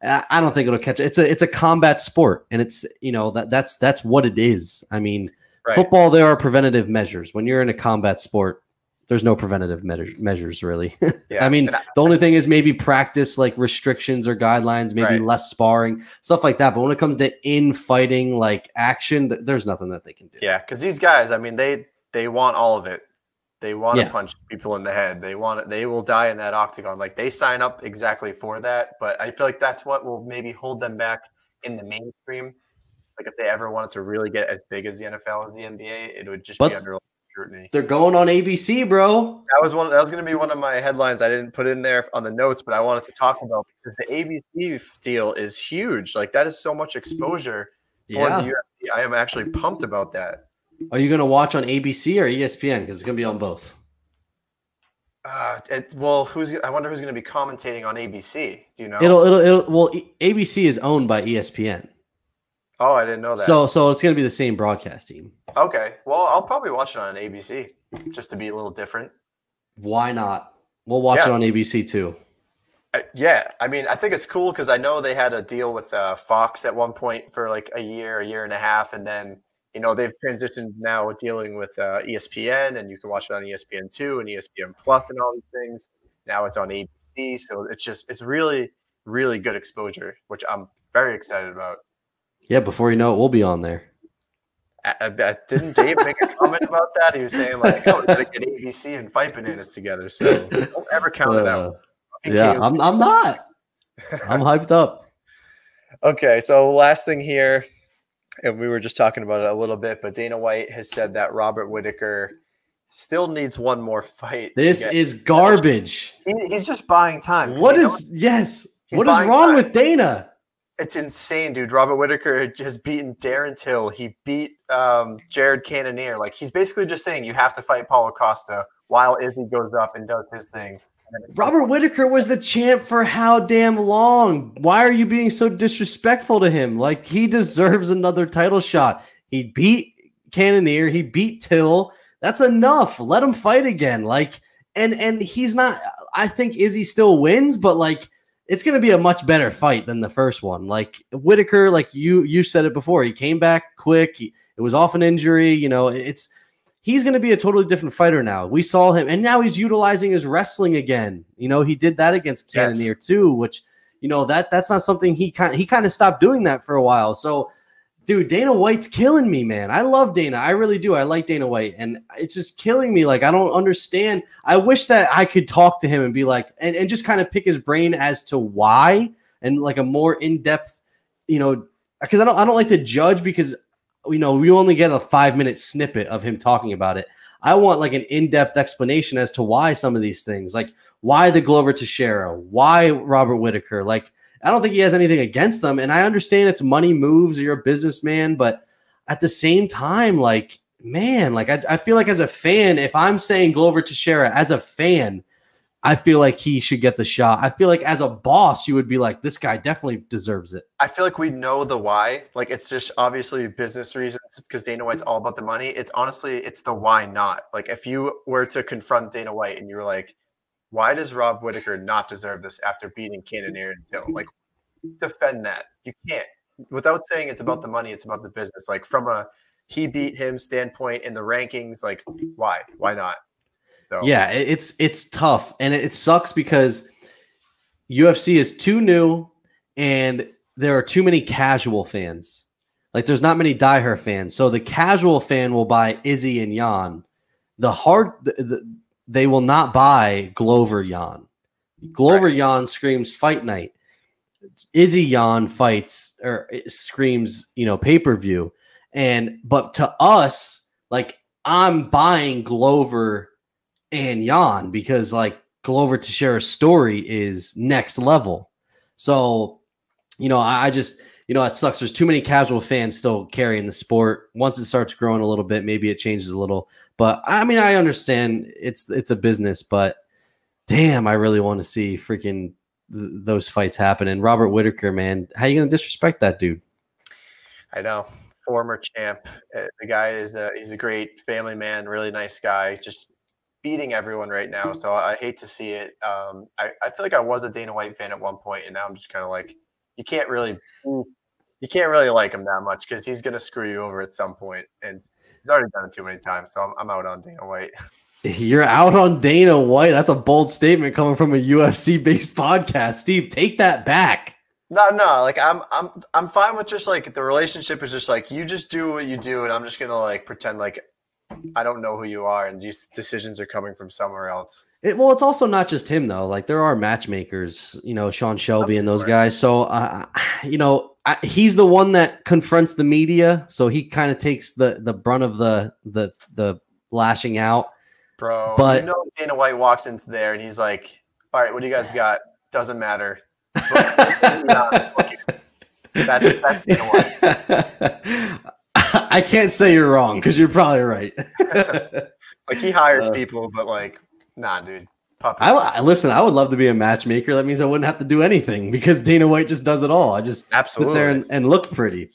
[SPEAKER 2] I don't think it'll catch. It's a combat sport, and it's that's what it is. I mean, football, there are preventative measures. When you're in a combat sport, there's no preventative measures really.
[SPEAKER 3] Yeah.
[SPEAKER 2] I mean, the only thing is maybe practice like restrictions or guidelines, maybe less sparring, stuff like that. But when it comes to in-fighting like action, there's nothing that they can do.
[SPEAKER 3] Yeah, because these guys, I mean, they want all of it. They want to punch people in the head. They will die in that octagon. Like they sign up exactly for that. But I feel like that's what will maybe hold them back in the mainstream. Like if they ever wanted to really get as big as the NFL as the NBA, it would just be under scrutiny.
[SPEAKER 2] They're going on ABC, bro.
[SPEAKER 3] That was going to be one of my headlines. I didn't put in there on the notes, but I wanted to talk about because the ABC deal is huge. Like that is so much exposure for the UFC. I am actually pumped about that.
[SPEAKER 2] Are you going to watch on ABC or ESPN? Because it's going to be on both.
[SPEAKER 3] I wonder who's going to be commentating on ABC. Do you know?
[SPEAKER 2] ABC is owned by ESPN.
[SPEAKER 3] Oh, I didn't know that.
[SPEAKER 2] So it's going to be the same broadcast team.
[SPEAKER 3] Okay. Well, I'll probably watch it on ABC just to be a little different.
[SPEAKER 2] Why not? We'll watch it on ABC too.
[SPEAKER 3] Yeah. I mean, I think it's cool because I know they had a deal with Fox at one point for like a year and a half. And then, they've transitioned now dealing with ESPN, and you can watch it on ESPN2 and ESPN Plus and all these things. Now it's on ABC. So it's really, really good exposure, which I'm very excited about. Yeah,
[SPEAKER 2] before you know it, we'll be on there.
[SPEAKER 3] Didn't Dave make a comment about that? He was saying like, "Oh, we gotta get ABC and Fight Bananas together." So don't ever count it out.
[SPEAKER 2] I'm not. I'm hyped up.
[SPEAKER 3] Okay, so last thing here, and we were just talking about it a little bit, but Dana White has said that Robert Whittaker still needs one more fight.
[SPEAKER 2] This is garbage.
[SPEAKER 3] He's just buying time.
[SPEAKER 2] What is wrong with Dana?
[SPEAKER 3] It's insane, dude. Robert Whittaker has beaten Darren Till. He beat Jared Cannonier. Like, he's basically just saying you have to fight Paulo Costa while Izzy goes up and does his thing.
[SPEAKER 2] Robert Whittaker was the champ for how damn long? Why are you being so disrespectful to him? Like, he deserves another title shot. He beat Cannonier. He beat Till. That's enough. Let him fight again. Like, and he's not – I think Izzy still wins, but, like, it's going to be a much better fight than the first one. Like Whittaker, like you said it before, he came back quick. It was off an injury. He's going to be a totally different fighter now. We saw him, and now he's utilizing his wrestling again. He did that against Cannonier too, which that's not something he kind of stopped doing that for a while. So, dude, Dana White's killing me, man. I love Dana. I really do. I like Dana White, and it's just killing me. Like, I don't understand. I wish that I could talk to him and be like, and just kind of pick his brain as to why, and like a more in-depth, because I don't like to judge because, we only get a 5-minute snippet of him talking about it. I want like an in-depth explanation as to why some of these things, like why the Glover Teixeira, why Robert Whittaker, like, I don't think he has anything against them. And I understand it's money moves, or you're a businessman, but at the same time, like, man, like I feel like as a fan, if I'm saying Glover Teixeira as a fan, I feel like he should get the shot. I feel like as a boss, you would be like, this guy definitely deserves it.
[SPEAKER 3] I feel like we know the why. Like, it's just obviously business reasons because Dana White's all about the money. It's the why not. Like, if you were to confront Dana White and you were like, why does Rob Whittaker not deserve this after beating Cannonier and Till? Like, defend that. You can't. Without saying it's about the money, it's about the business. Like, from a he beat him standpoint in the rankings, like, why? Why not? So
[SPEAKER 2] yeah, it's tough. And it sucks because UFC is too new and there are too many casual fans. Like, there's not many diehard fans. So the casual fan will buy Izzy and Jan. They will not buy Glover Jan. Glover Jan screams fight night. Izzy Jan fights or screams, pay-per-view. But to us, like, I'm buying Glover and Jan because like Glover Teixeira's story is next level. So, I just, it sucks. There's too many casual fans still carrying the sport. Once it starts growing a little bit, maybe it changes a little. But I mean, I understand it's a business, but damn, I really want to see freaking those fights happen. And Robert Whittaker, man, how you going to disrespect that dude? I
[SPEAKER 3] know. Former champ. The guy he's a great family man, really nice guy, just beating everyone right now. So I hate to see it. I feel like I was a Dana White fan at one point, and now I'm just kind of like, you can't really like him that much because he's going to screw you over at some point, and he's already done it too many times. So I'm out on Dana White.
[SPEAKER 2] You're out on Dana White. That's a bold statement coming from a UFC-based podcast. Steve, take that back.
[SPEAKER 3] No. Like I'm fine with just like the relationship is just like you just do what you do, and I'm just gonna like pretend like I don't know who you are, and these decisions are coming from somewhere else.
[SPEAKER 2] Well, it's also not just him though. Like there are matchmakers, Sean Shelby and those guys. So, he's the one that confronts the media, so he kind of takes the brunt of the lashing out.
[SPEAKER 3] Bro, but Dana White walks into there and he's like, "All right, what do you guys got? Doesn't matter." That's Dana White.
[SPEAKER 2] I can't say you're wrong because you're probably right.
[SPEAKER 3] Like he hires people, but like, nah, dude.
[SPEAKER 2] Listen, I would love to be a matchmaker. That means I wouldn't have to do anything because Dana White just does it all. I just sit there and look pretty.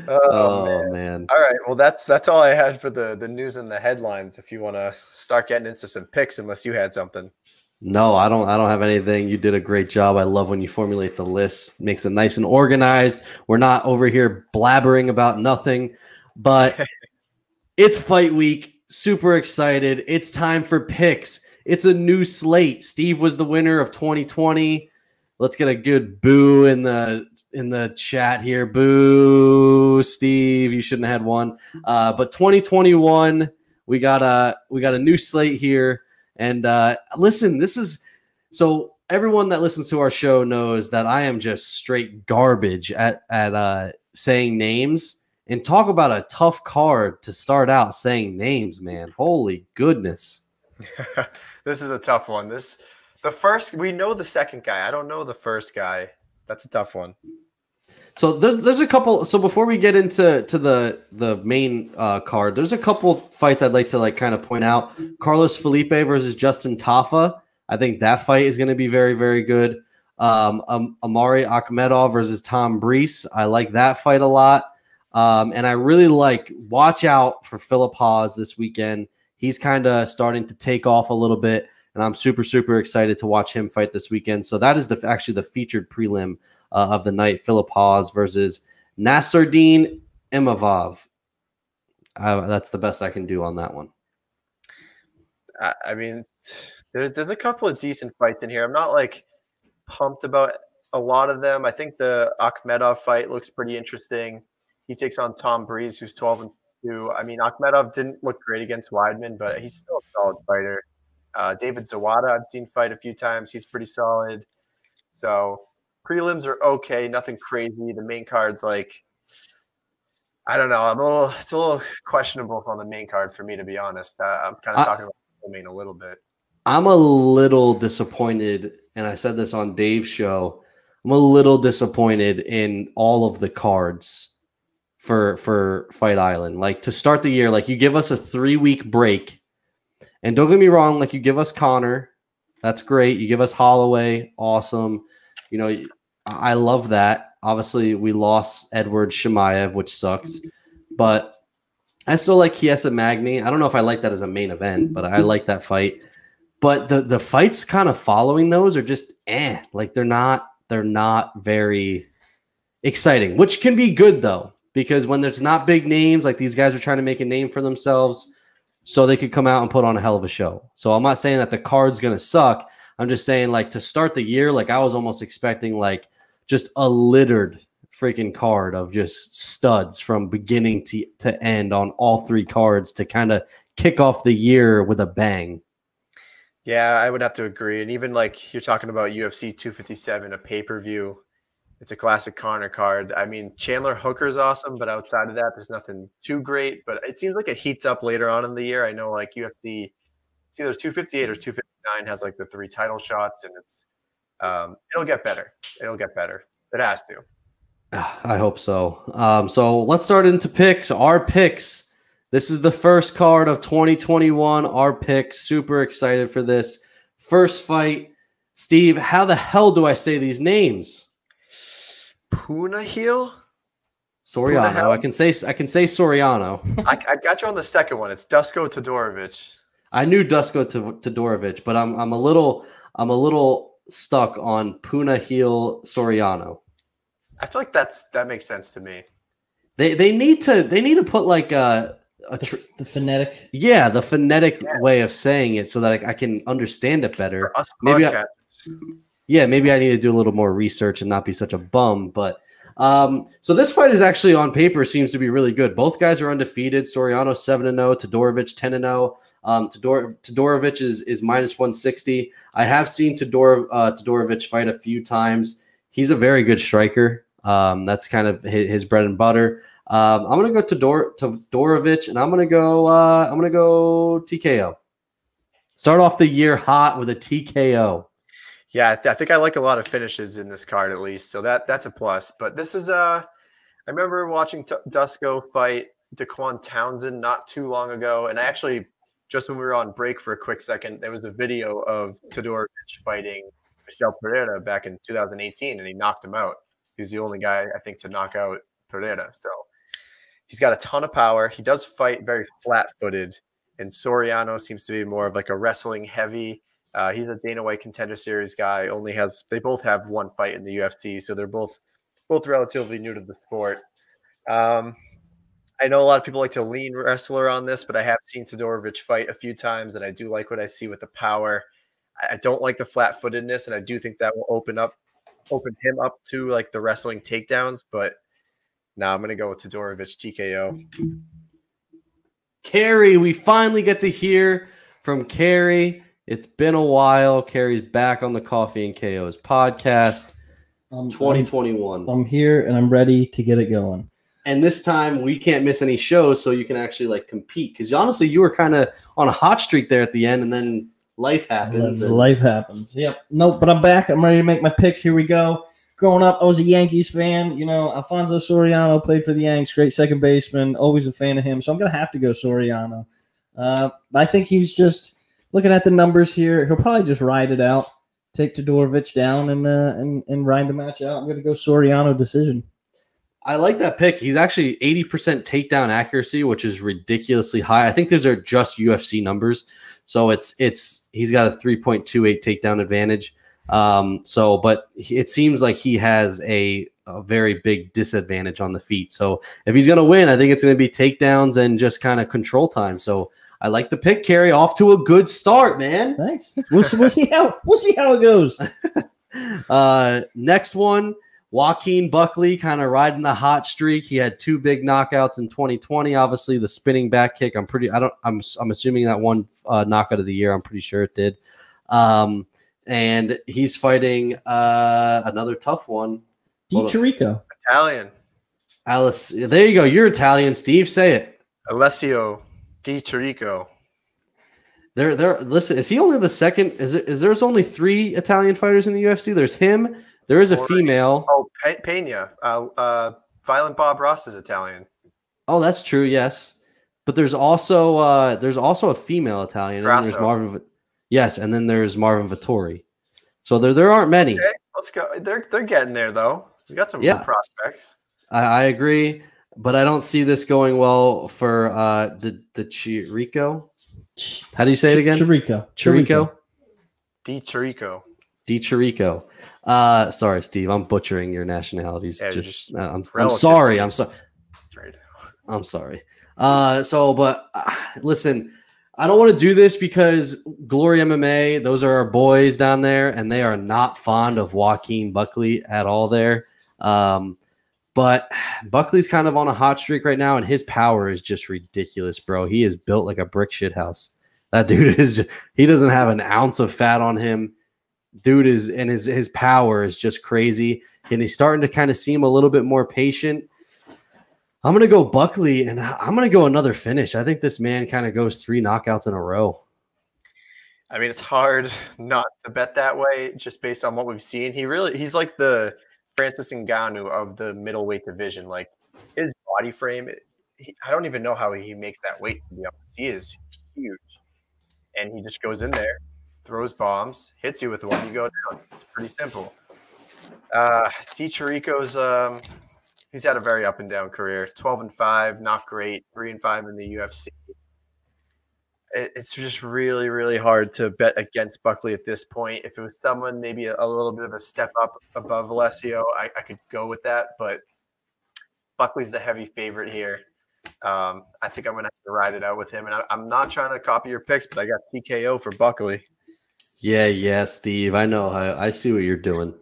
[SPEAKER 2] Oh man.
[SPEAKER 3] All right. Well, that's all I had for the news and the headlines. If you want to start getting into some picks, unless you had something.
[SPEAKER 2] No, I don't have anything. You did a great job. I love when you formulate the list. Makes it nice and organized. We're not over here blabbering about nothing, but it's fight week. Super excited. It's time for picks. It's a new slate. Steve was the winner of 2020. Let's get a good boo in the chat here. Boo, Steve. You shouldn't have had one. But 2021, we got a new slate here. And listen, this is so everyone that listens to our show knows that I am just straight garbage at saying names. And talk about a tough card to start out saying names, man. Holy goodness.
[SPEAKER 3] This is a tough one. We know the second guy. I don't know the first guy. That's a tough one.
[SPEAKER 2] So there's a couple. So before we get into the main card, there's a couple fights I'd like to like kind of point out. Carlos Felipe versus Justin Tafa. I think that fight is going to be very, very good. Amari Akhmedov versus Tom Breese. I like that fight a lot. And I really watch out for Philip Haas this weekend. He's kind of starting to take off a little bit, and I'm super, super excited to watch him fight this weekend. So that is actually the featured prelim of the night, Philip Haas versus Nasruddin Imavov. That's the best I can do on that one.
[SPEAKER 3] I mean, there's a couple of decent fights in here. I'm not like pumped about a lot of them. I think the Akhmedov fight looks pretty interesting. He takes on Tom Breese, who's 12-2. I mean, Akhmedov didn't look great against Weidman, but he's still a solid fighter. David Zawada, I've seen fight a few times. He's pretty solid. So prelims are okay, nothing crazy. The main card's like, I don't know. It's a little questionable on the main card for me, to be honest. I'm kind of talking about the main a little bit. I'm
[SPEAKER 2] a little disappointed, and I said this on Dave's show. I'm a little disappointed in all of the cards for Fight Island. Like to start the year, like you give us a 3-week break, and don't get me wrong, like you give us Connor, that's great. You give us Holloway, awesome. I love that. Obviously, we lost Edward Shemaev, which sucks, but I still like Chiesa Magny. I don't know if I like that as a main event, but I like that fight. But the fights kind of following those are just like they're not very exciting, which can be good though. Because when there's not big names, like these guys are trying to make a name for themselves so they could come out and put on a hell of a show. So I'm not saying that the card's going to suck. I'm just saying like to start the year, like I was almost expecting like just a littered freaking card of just studs from beginning to end on all 3 cards to kind of kick off the year with a bang. Yeah, I would have to agree. And even like you're talking about UFC 257, a pay-per-view,
[SPEAKER 3] It's a classic Connor card. I mean, Chandler Hooker's awesome, but outside of that, there's nothing too great. But it seems like it heats up later on in the year. I know like UFC, it's either 258 or 259 has like the 3 title shots, and it's it'll get better. It'll get better. It has to.
[SPEAKER 2] I hope so. So let's start into picks. Our picks. This is the first card of 2021. Our picks. Super excited for this first fight. Steve, how the hell do I say these names?
[SPEAKER 3] Punahil?
[SPEAKER 2] Soriano. I can say Soriano.
[SPEAKER 3] I got you on the second one. It's Dusko Todorovic.
[SPEAKER 2] I knew Dusko Todorovic, but I'm a little stuck on Punahil Soriano.
[SPEAKER 3] I feel like that makes sense to me.
[SPEAKER 2] They need to put like the
[SPEAKER 4] phonetic.
[SPEAKER 2] Yeah, the phonetic way of saying it so that I can understand it better.
[SPEAKER 3] For us
[SPEAKER 2] maybe maybe I need to do a little more research and not be such a bum. But so this fight is actually on paper seems to be really good. Both guys are undefeated. Soriano 7-0, Todorovic 10-0. Todorovic is minus 160. I have seen Todorovic fight a few times. He's a very good striker. That's kind of his bread and butter. I'm gonna go Todorovic, and I'm gonna go TKO. Start off the year hot with a TKO.
[SPEAKER 3] Yeah, I think I like a lot of finishes in this card at least, so that's a plus. But this is I remember watching Dusko fight Daquan Townsend not too long ago, and I actually just when we were on break for a quick second, there was a video of Todorovic fighting Michel Pereira back in 2018, and he knocked him out. He's the only guy I think to knock out Pereira. So he's got a ton of power. He does fight very flat-footed, and Soriano seems to be more of like a wrestling heavy. He's a Dana White Contender Series guy. They both have one fight in the UFC, so they're both relatively new to the sport. I know a lot of people like to lean wrestler on this, but I have seen Todorovic fight a few times, and I do like what I see with the power. I don't like the flat-footedness, and I do think that will open him up to like the wrestling takedowns. But now I'm going to go with Todorovic TKO.
[SPEAKER 2] Carrie, we finally get to hear from Carrie. It's been a while. Carrie's back on the Coffee and KO's podcast. 2021.
[SPEAKER 4] I'm here and I'm ready to get it going.
[SPEAKER 2] And this time we can't miss any shows, so you can actually like compete. Because honestly, you were kind of on a hot streak there at the end, and then life happens.
[SPEAKER 4] Life happens. Yep. No, but I'm back. I'm ready to make my picks. Here we go. Growing up, I was a Yankees fan. You know, Alfonso Soriano played for the Yanks. Great second baseman. Always a fan of him. So I'm going to have to go Soriano. I think he's just looking at the numbers here. He'll probably just ride it out, take Todorovic down, and ride the match out. I'm going to go Soriano decision.
[SPEAKER 2] I like that pick. He's actually 80% takedown accuracy, which is ridiculously high. I think those are just UFC numbers. So he's got a 3.28 takedown advantage. But it seems like he has a very big disadvantage on the feet. So if he's going to win, I think it's going to be takedowns and just kind of control time. So I like the pick, Carrie. Off to a good start, man.
[SPEAKER 4] Thanks. We'll see how it goes.
[SPEAKER 2] Next one, Joaquin Buckley, kind of riding the hot streak. He had 2 big knockouts in 2020. Obviously, the spinning back kick. I'm assuming that one knockout of the year. I'm pretty sure it did. And he's fighting another tough one.
[SPEAKER 4] DiCirico.
[SPEAKER 3] Italian.
[SPEAKER 2] Alice, there you go. You're Italian, Steve. Say it.
[SPEAKER 3] Alessio DiCirico.
[SPEAKER 2] Listen, is he only the second? There's only 3 Italian fighters in the UFC? There's him. There is a female.
[SPEAKER 3] Oh, Pena. Violent Bob Ross is Italian.
[SPEAKER 2] Oh, that's true. Yes, but there's also a female Italian. And there's Marvin. Yes, and then there's Marvin Vettori. So there aren't many.
[SPEAKER 3] Okay, let's go. They're getting there though. We got some good prospects.
[SPEAKER 2] I agree, but I don't see this going well for the Chirico. How do you say it again?
[SPEAKER 4] Chirico.
[SPEAKER 3] DiCirico.
[SPEAKER 2] Sorry, Steve. I'm butchering your nationalities.
[SPEAKER 3] Yeah,
[SPEAKER 2] I'm sorry. I'm sorry.
[SPEAKER 3] Straight.
[SPEAKER 2] I'm sorry. Listen, I don't want to do this because Glory MMA, those are our boys down there, and they are not fond of Joaquin Buckley at all there. But Buckley's kind of on a hot streak right now, and his power is just ridiculous, bro. He is built like a brick shit house. That dude he doesn't have an ounce of fat on him. Dude his power is just crazy. and he's starting to kind of seem a little bit more patient. I'm going to go Buckley, and I'm going to go another finish. I think this man kind of goes 3 knockouts in a row.
[SPEAKER 3] I mean, it's hard not to bet that way just based on what we've seen. He's like the Francis Ngannou of the middleweight division. Like, his body frame, I don't even know how he makes that weight, to be honest. He is huge. And he just goes in there, throws bombs, hits you with one, you go down. It's pretty simple. DiChirico's he's had a very up and down career. 12-5, not great. 3-5 in the UFC. It's just really, really hard to bet against Buckley at this point. If it was someone maybe a little bit of a step up above Alessio, I could go with that. But Buckley's the heavy favorite here. I think I'm going to have to ride it out with him. And I'm not trying to copy your picks, but I got TKO for Buckley.
[SPEAKER 2] Yeah, Steve. I know. I see what you're doing.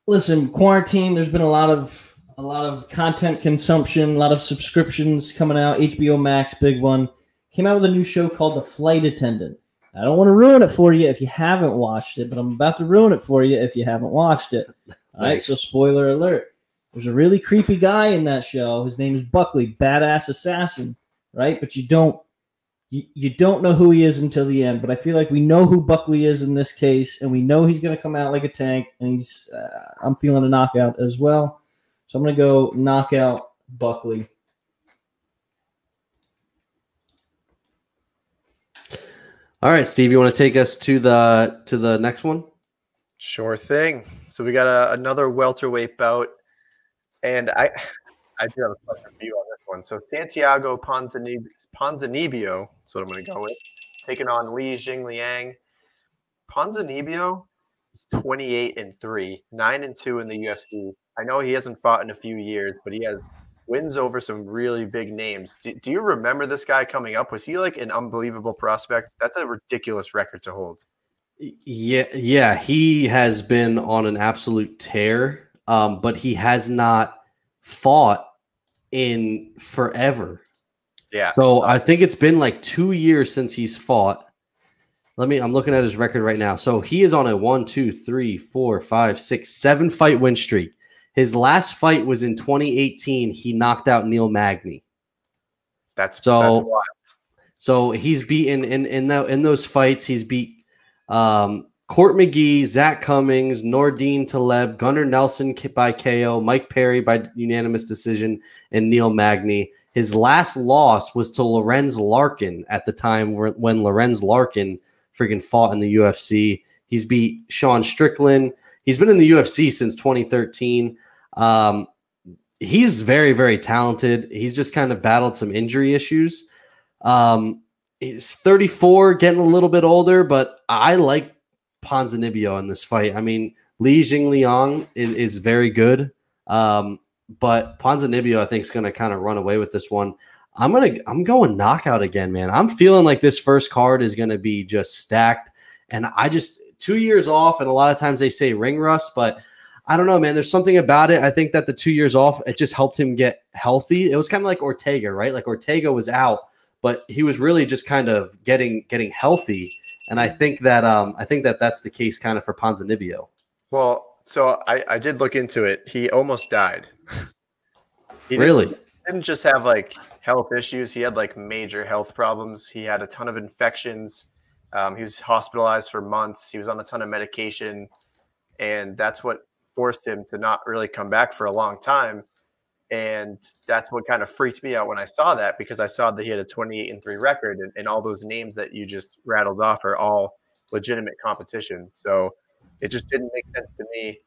[SPEAKER 4] Listen, quarantine, there's been a lot of content consumption, a lot of subscriptions coming out. HBO Max, big one, came out with a new show called The Flight Attendant. I don't want to ruin it for you if you haven't watched it, but I'm about to ruin it for you if you haven't watched it. All right, so spoiler alert. There's a really creepy guy in that show. His name is Buckley, badass assassin, right? But you don't know who he is until the end. But I feel like we know who Buckley is in this case, and we know he's going to come out like a tank, and I'm feeling a knockout as well. So I'm going to go knockout Buckley.
[SPEAKER 2] All right, Steve, you want to take us to the next one?
[SPEAKER 3] Sure thing. So we got another welterweight bout, and I do have a question for you on this one. So Santiago Ponzinibbio, that's what I'm going to go with, taking on Li Jingliang. Ponzinibbio is 28-3, 9-2 in the UFC. I know he hasn't fought in a few years, but he has wins over some really big names. Do you remember this guy coming up? Was he like an unbelievable prospect? That's a ridiculous record to hold.
[SPEAKER 2] Yeah, he has been on an absolute tear, but he has not fought in forever.
[SPEAKER 3] Yeah.
[SPEAKER 2] So I think it's been like 2 years since he's fought. I'm looking at his record right now. So he is on a 7 fight win streak. His last fight was in 2018. He knocked out Neil Magny.
[SPEAKER 3] That's wild.
[SPEAKER 2] So he's beaten in those fights. He's beat Court McGee, Zach Cummings, Nordine Taleb, Gunnar Nelson by KO, Mike Perry by unanimous decision, and Neil Magny. His last loss was to Lorenz Larkin at the time when Lorenz Larkin freaking fought in the UFC. He's beat Sean Strickland. He's been in the UFC since 2013. He's very, very talented. He's just kind of battled some injury issues. He's 34, getting a little bit older, but I like Ponzinibbio in this fight. I mean, Li Jingliang is very good, but Ponzinibbio I think is going to kind of run away with this one. I'm going knockout again, man. I'm feeling like this first card is going to be just stacked, and 2 years off, and a lot of times they say ring rust, but I don't know, man. There's something about it. I think that the 2 years off, it just helped him get healthy. It was kind of like Ortega, right? Like Ortega was out, but he was really just kind of getting healthy. And I think that that's the case kind of for Ponzinibbio.
[SPEAKER 3] Well, so I did look into it. He almost died. He didn't just have like health issues. He had like major health problems. He had a ton of infections. He was hospitalized for months. He was on a ton of medication, and that's what forced him to not really come back for a long time. And that's what kind of freaked me out when I saw that, because I saw that he had a 28-3 record, and all those names that you just rattled off are all legitimate competition. So it just didn't make sense to me.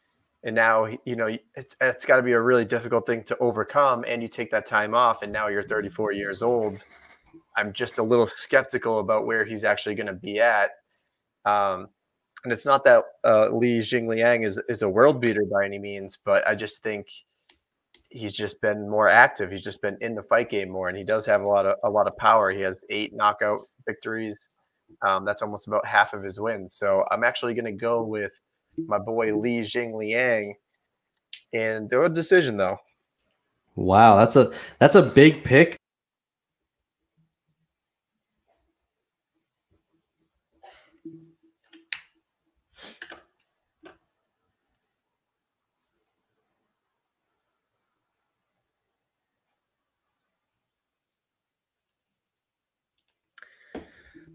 [SPEAKER 3] And now, it's got to be a really difficult thing to overcome, and you take that time off, and now you're 34 years old. I'm just a little skeptical about where he's actually going to be at. And it's not that Li Jingliang is a world beater by any means, but I just think he's just been more active. He's just been in the fight game more, and he does have a lot of power. He has 8 knockout victories. That's almost about half of his wins. So I'm actually going to go with my boy Li Jingliang, and they're a decision though.
[SPEAKER 2] Wow, that's a big pick.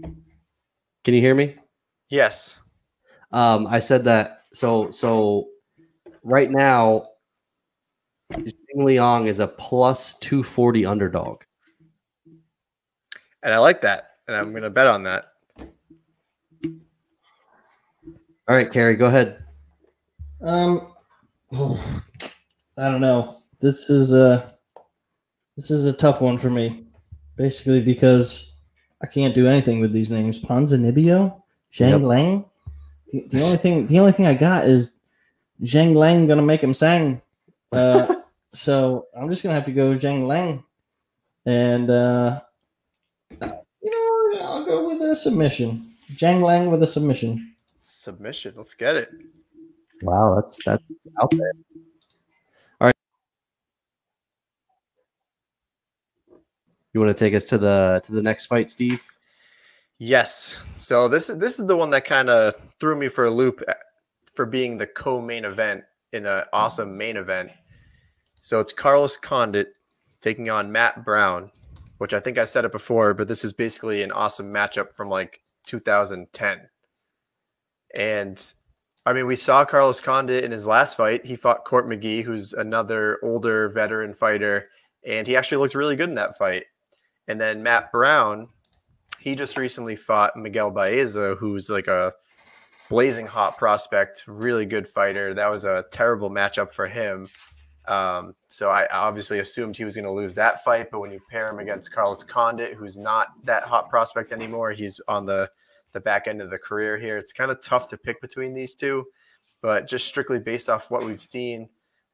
[SPEAKER 2] Can you hear me?
[SPEAKER 3] Yes.
[SPEAKER 2] I said that. So right now, Jing Liang is a plus 240 underdog.
[SPEAKER 3] And I like that. And I'm going to bet on that.
[SPEAKER 2] All right, Carrie, go ahead.
[SPEAKER 4] I don't know. This is a tough one for me, basically because I can't do anything with these names. Ponzinibbio, Zhang Lang. The only thing I got is Zhang Lang gonna make him sang. So I'm just gonna have to go Zhang Lang, and I'll go with a submission. Zhang Lang with a submission.
[SPEAKER 3] Submission. Let's get it.
[SPEAKER 2] Wow, that's out there. All right. You want to take us to the next fight, Steve?
[SPEAKER 3] Yes. So this is the one that kind of threw me for a loop for being the co-main event in an awesome main event. So it's Carlos Condit taking on Matt Brown, which I think I said it before, but this is basically an awesome matchup from like 2010. And I mean, we saw Carlos Condit in his last fight. He fought Court McGee, who's another older veteran fighter, and he actually looked really good in that fight. And then Matt Brown, he just recently fought Miguel Baeza, who's like a blazing hot prospect, really good fighter. That was a terrible matchup for him. So I obviously assumed he was going to lose that fight, but when you pair him against Carlos Condit, who's not that hot prospect anymore, he's on the back end of the career here. It's kind of tough to pick between these two, but just strictly based off what we've seen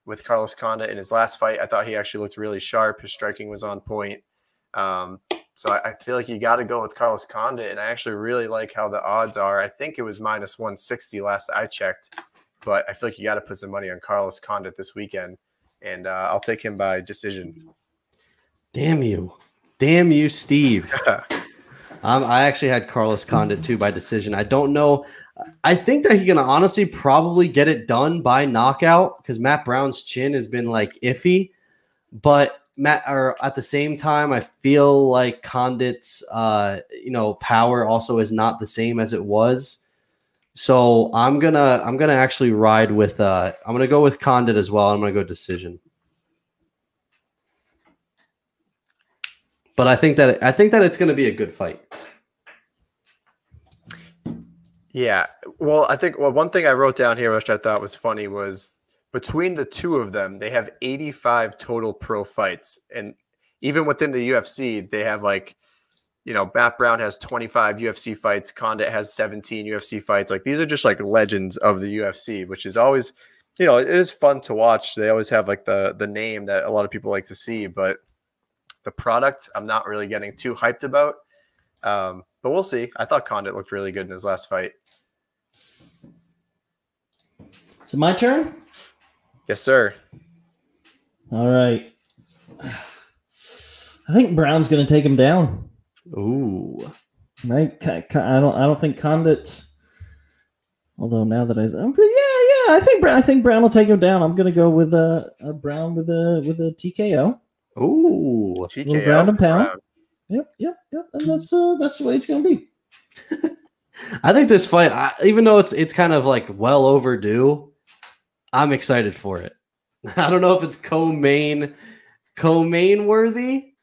[SPEAKER 3] with Carlos Condit in his last fight, I thought he actually looked really sharp. His striking was on point. So I feel like you got to go with Carlos Condit, and I actually really like how the odds are. I think it was minus 160 last I checked, but I feel like you got to put some money on Carlos Condit this weekend, and I'll take him by decision.
[SPEAKER 2] Damn you, Steve. I actually had Carlos Condit too by decision. I don't know. I think that he's gonna honestly probably get it done by knockout because Matt Brown's chin has been like iffy, but at the same time, I feel like Condit's power also is not the same as it was. So I'm gonna actually ride with I'm gonna go with Condit as well. I'm gonna go decision. But I think that it's gonna be a good fight.
[SPEAKER 3] Yeah. Well, I think one thing I wrote down here, which I thought was funny, was between the two of them, they have 85 total pro fights. And even within the UFC, they have Matt Brown has 25 UFC fights. Condit has 17 UFC fights. Like these are just like legends of the UFC, which is always, it is fun to watch. They always have like the name that a lot of people like to see, but the product I'm not really getting too hyped about. But we'll see. I thought Condit looked really good in his last fight.
[SPEAKER 4] So my turn?
[SPEAKER 3] Yes, sir.
[SPEAKER 4] All right. I think Brown's going to take him down.
[SPEAKER 2] Ooh.
[SPEAKER 4] I don't think Condit's. Although now that I think Brown will take him down. I'm going to go with a Brown with a TKO.
[SPEAKER 2] Ooh.
[SPEAKER 3] TKO.
[SPEAKER 4] Ground and pound. Yep. And that's the way it's going to be.
[SPEAKER 2] I think this fight, even though it's kind of like well overdue, I'm excited for it. I don't know if it's co-main worthy,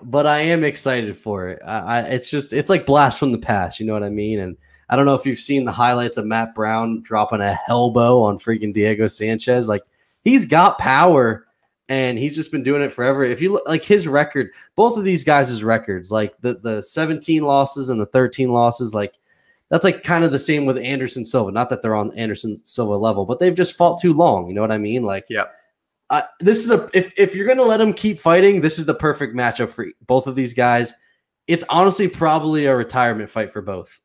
[SPEAKER 2] but I am excited for it. It's like blast from the past. You know what I mean? And I don't know if you've seen the highlights of Matt Brown dropping a elbow on freaking Diego Sanchez. Like he's got power and he's just been doing it forever. If you look like his record, both of these guys' records, like the 17 losses and the 13 losses, like that's like kind of the same with Anderson Silva. Not that they're on Anderson Silva level, but they've just fought too long. You know what I mean? Like,
[SPEAKER 3] yeah.
[SPEAKER 2] This is if you're going to let them keep fighting, this is the perfect matchup for both of these guys. It's honestly probably a retirement fight for both.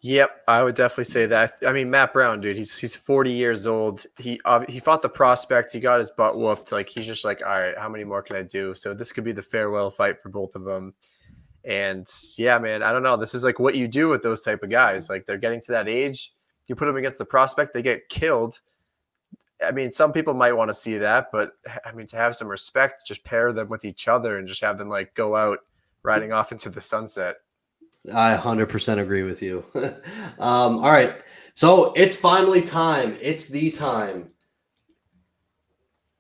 [SPEAKER 3] Yep, I would definitely say that. I mean, Matt Brown, dude, he's 40 years old. He fought the prospect. He got his butt whooped. Like he's just like, all right, how many more can I do? So this could be the farewell fight for both of them. And yeah, man, I don't know. This is like what you do with those type of guys. Like they're getting to that age. You put them against the prospect, they get killed. I mean, some people might want to see that, but I mean, to have some respect, just pair them with each other and just have them like go out riding off into the sunset.
[SPEAKER 2] I 100% agree with you. All right. So it's finally time. It's the time.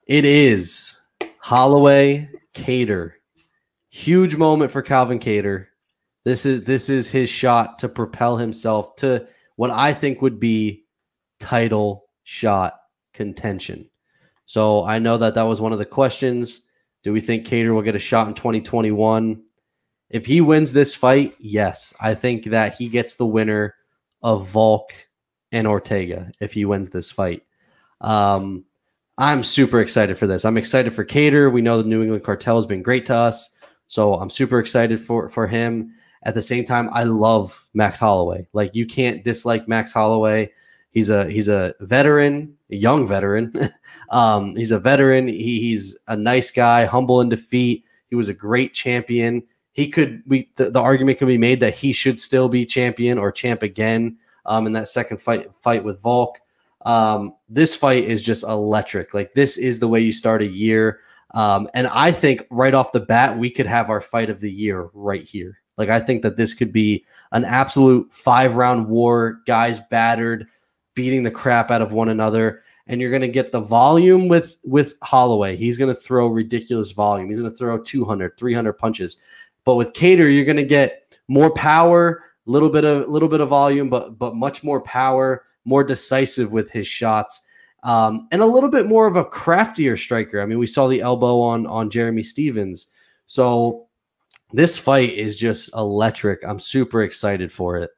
[SPEAKER 2] It is Holloway Kattar. Huge moment for Calvin Kattar. This is his shot to propel himself to what I think would be title shot contention. So I know that was one of the questions. Do we think Kattar will get a shot in 2021? If he wins this fight, yes. I think that he gets the winner of Volk and Ortega if he wins this fight. I'm super excited for this. I'm excited for Kattar. We know the New England Cartel has been great to us, so I'm super excited for him. At the same time, I love Max Holloway. Like, you can't dislike Max Holloway. He's a veteran, a young veteran. He's a veteran. He's a nice guy, humble in defeat. He was a great champion. The argument can be made that he should still be champion or champ again in that second fight with Volk. This fight is just electric. Like, this is the way you start a year. And I think right off the bat, we could have our fight of the year right here. Like, I think that this could be an absolute 5-round war, guys battered, beating the crap out of one another. And you're going to get the volume with Holloway. He's going to throw ridiculous volume. He's going to throw 200, 300 punches. But with Kattar, you're going to get more power, little bit of volume, but much more power, more decisive with his shots, and a little bit more of a craftier striker. I mean, we saw the elbow on Jeremy Stevens. So this fight is just electric. I'm super excited for it.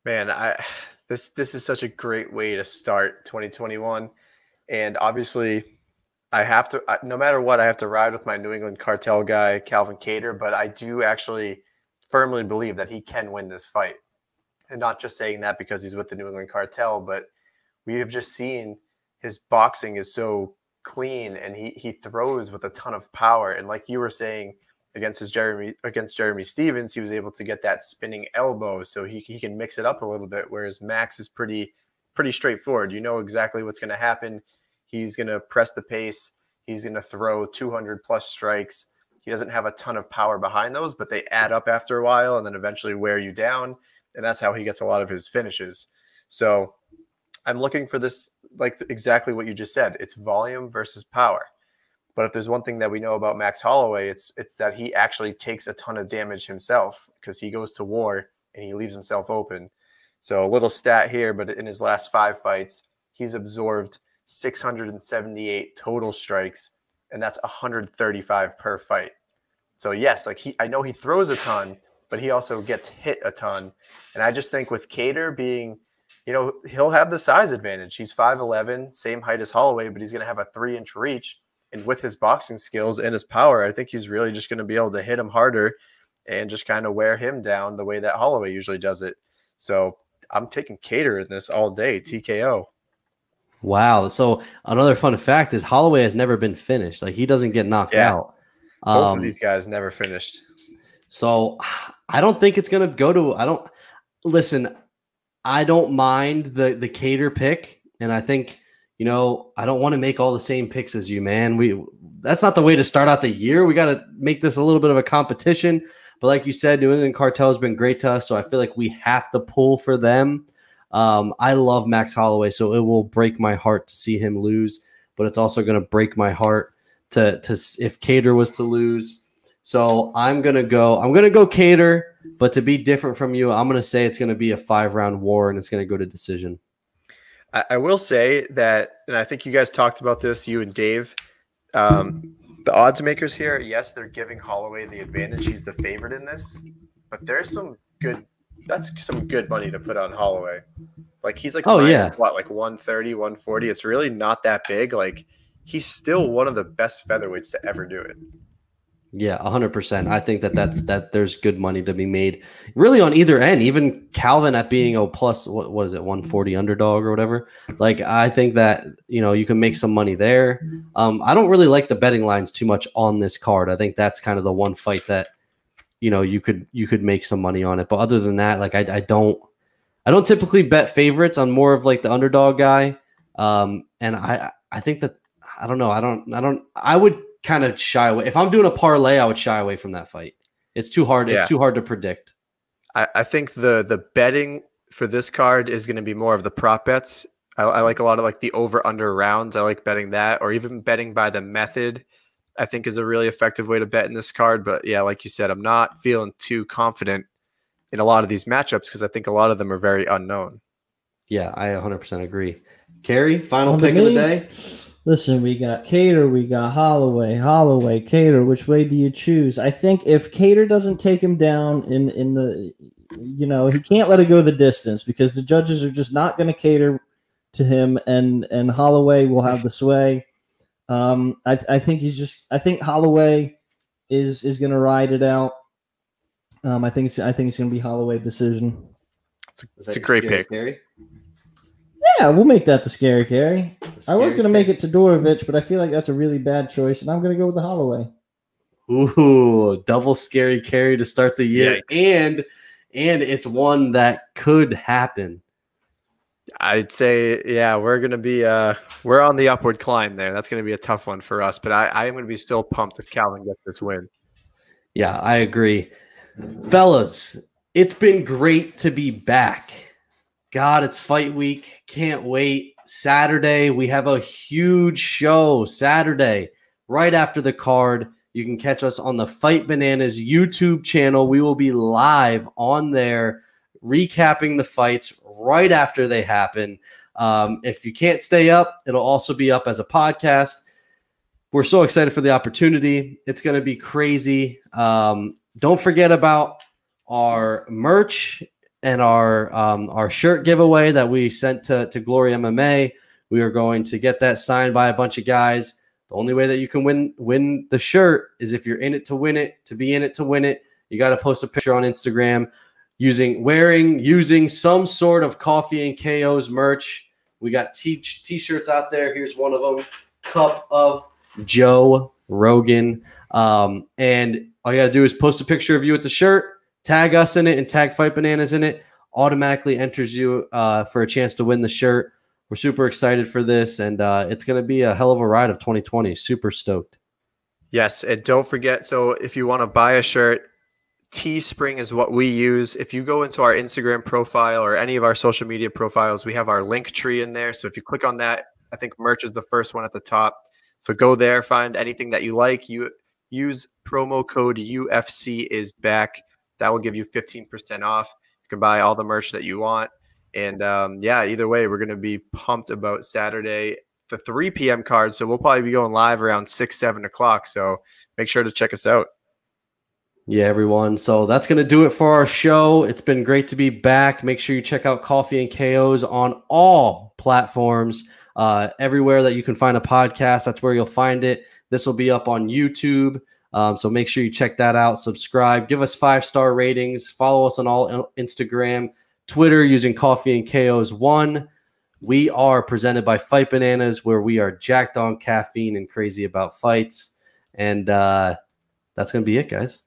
[SPEAKER 3] Man, this is such a great way to start 2021, and obviously, no matter what, I have to ride with my New England Cartel guy, Calvin Kattar, but I do actually firmly believe that he can win this fight. And not just saying that because he's with the New England Cartel, but we have just seen his boxing is so clean, and he throws with a ton of power. And like you were saying, against Jeremy Stevens, he was able to get that spinning elbow, so he can mix it up a little bit, whereas Max is pretty straightforward. You know exactly what's going to happen. He's going to press the pace. He's going to throw 200 plus strikes. He doesn't have a ton of power behind those, but they add up after a while and then eventually wear you down. And that's how he gets a lot of his finishes. So I'm looking for this, like exactly what you just said. It's volume versus power. But if there's one thing that we know about Max Holloway, it's that he actually takes a ton of damage himself because he goes to war and he leaves himself open. So a little stat here, but in his last 5 fights, he's absorbed 678 total strikes, and that's 135 per fight. So yes, I know he throws a ton, but he also gets hit a ton. And I just think with Kattar being, he'll have the size advantage. He's 5'11", same height as Holloway, but he's going to have a 3-inch reach. And with his boxing skills and his power, I think he's really just going to be able to hit him harder and just kind of wear him down the way that Holloway usually does it. So I'm taking Kattar in this all day, TKO.
[SPEAKER 2] Wow. So another fun fact is Holloway has never been finished. Like, he doesn't get knocked out.
[SPEAKER 3] Both of these guys never finished.
[SPEAKER 2] So I don't think it's going to go to I don't mind the Kattar pick. And I think, I don't want to make all the same picks as you, man. That's not the way to start out the year. We got to make this a little bit of a competition. But like you said, New England Cartel has been great to us. So I feel like we have to pull for them. I love Max Holloway, so it will break my heart to see him lose, but it's also going to break my heart to if Kattar was to lose. So I'm going to go Kattar, but to be different from you, I'm going to say it's going to be a 5-round war and it's going to go to decision.
[SPEAKER 3] I will say that, and I think you guys talked about this, you and Dave, the odds makers here, yes, they're giving Holloway the advantage. He's the favorite in this, but there's some good money to put on Holloway. Like, he's like, like 130, 140. It's really not that big. Like, he's still one of the best featherweights to ever do it.
[SPEAKER 2] Yeah, 100%. I think that there's good money to be made really on either end. Even Calvin at being a plus, what is it, 140 underdog or whatever. Like, I think that, you can make some money there. I don't really like the betting lines too much on this card. I think that's kind of the one fight that, you could make some money on it. But other than that, like, I don't typically bet favorites. I'm more of like the underdog guy. And I think that, I don't know. I would kind of shy away. If I'm doing a parlay, I would shy away from that fight. It's too hard.
[SPEAKER 3] Yeah.
[SPEAKER 2] It's too hard to predict.
[SPEAKER 3] I think the betting for this card is going to be more of the prop bets. I like a lot of like the over under rounds. I like betting that, or even betting by the method, I think is a really effective way to bet in this card. But yeah, like you said, I'm not feeling too confident in a lot of these matchups because I think a lot of them are very unknown.
[SPEAKER 2] Yeah, I 100% agree. Carrie, final pick of the day?
[SPEAKER 4] Listen, we got Kattar, we got Holloway, Kattar. Which way do you choose? I think if Kattar doesn't take him down in the, he can't let it go the distance because the judges are just not going to cater to him, and Holloway will have the sway. I think Holloway is going to ride it out. I think it's going to be Holloway decision.
[SPEAKER 3] It's a great pick.
[SPEAKER 2] Carrie?
[SPEAKER 4] Yeah, we'll make that the scary carry. I was going to make it Todorovic, but I feel like that's a really bad choice, and I'm going to go with the Holloway.
[SPEAKER 2] Ooh, double scary carry to start the year, and it's one that could happen.
[SPEAKER 3] I'd say, yeah, we're going to be we're on the upward climb there. That's going to be a tough one for us, but I am going to be still pumped if Calvin gets this win.
[SPEAKER 2] Yeah, I agree. Fellas, it's been great to be back. God, it's fight week. Can't wait. Saturday, we have a huge show. Saturday, right after the card. You can catch us on the Fight Bananas YouTube channel. We will be live on there recapping the fights right after they happen. If you can't stay up, it'll also be up as a podcast. We're so excited for the opportunity. It's going to be crazy. Don't forget about our merch and our shirt giveaway that we sent to Glory MMA. We are going to get that signed by a bunch of guys. The only way that you can win the shirt is if you're in it to win it. To be in it to win it, you got to post a picture on Instagram using some sort of Coffee and KO's merch. We got t-shirts out there. Here's one of them, Cup of Joe Rogan. And all you got to do is post a picture of you with the shirt, tag us in it, and tag Fight Bananas in it. Automatically enters you for a chance to win the shirt. We're super excited for this, and it's going to be a hell of a ride of 2020. Super stoked.
[SPEAKER 3] Yes, and don't forget, so if you want to buy a shirt, Teespring is what we use. If you go into our Instagram profile or any of our social media profiles, we have our link tree in there. So if you click on that, I think merch is the first one at the top. So go there, find anything that you like. You use promo code UFC is back. That will give you 15% off. You can buy all the merch that you want. And yeah, either way, we're going to be pumped about Saturday, the 3 p.m. card. So we'll probably be going live around 6, 7 o'clock. So make sure to check us out.
[SPEAKER 2] Yeah, everyone. So that's going to do it for our show. It's been great to be back. Make sure you check out Coffee and KO's on all platforms. Everywhere that you can find a podcast, that's where you'll find it. This will be up on YouTube. So make sure you check that out. Subscribe. Give us 5-star ratings. Follow us on all Instagram, Twitter using Coffee and KO's 1. We are presented by Fight Bananas, where we are jacked on caffeine and crazy about fights. And that's going to be it, guys.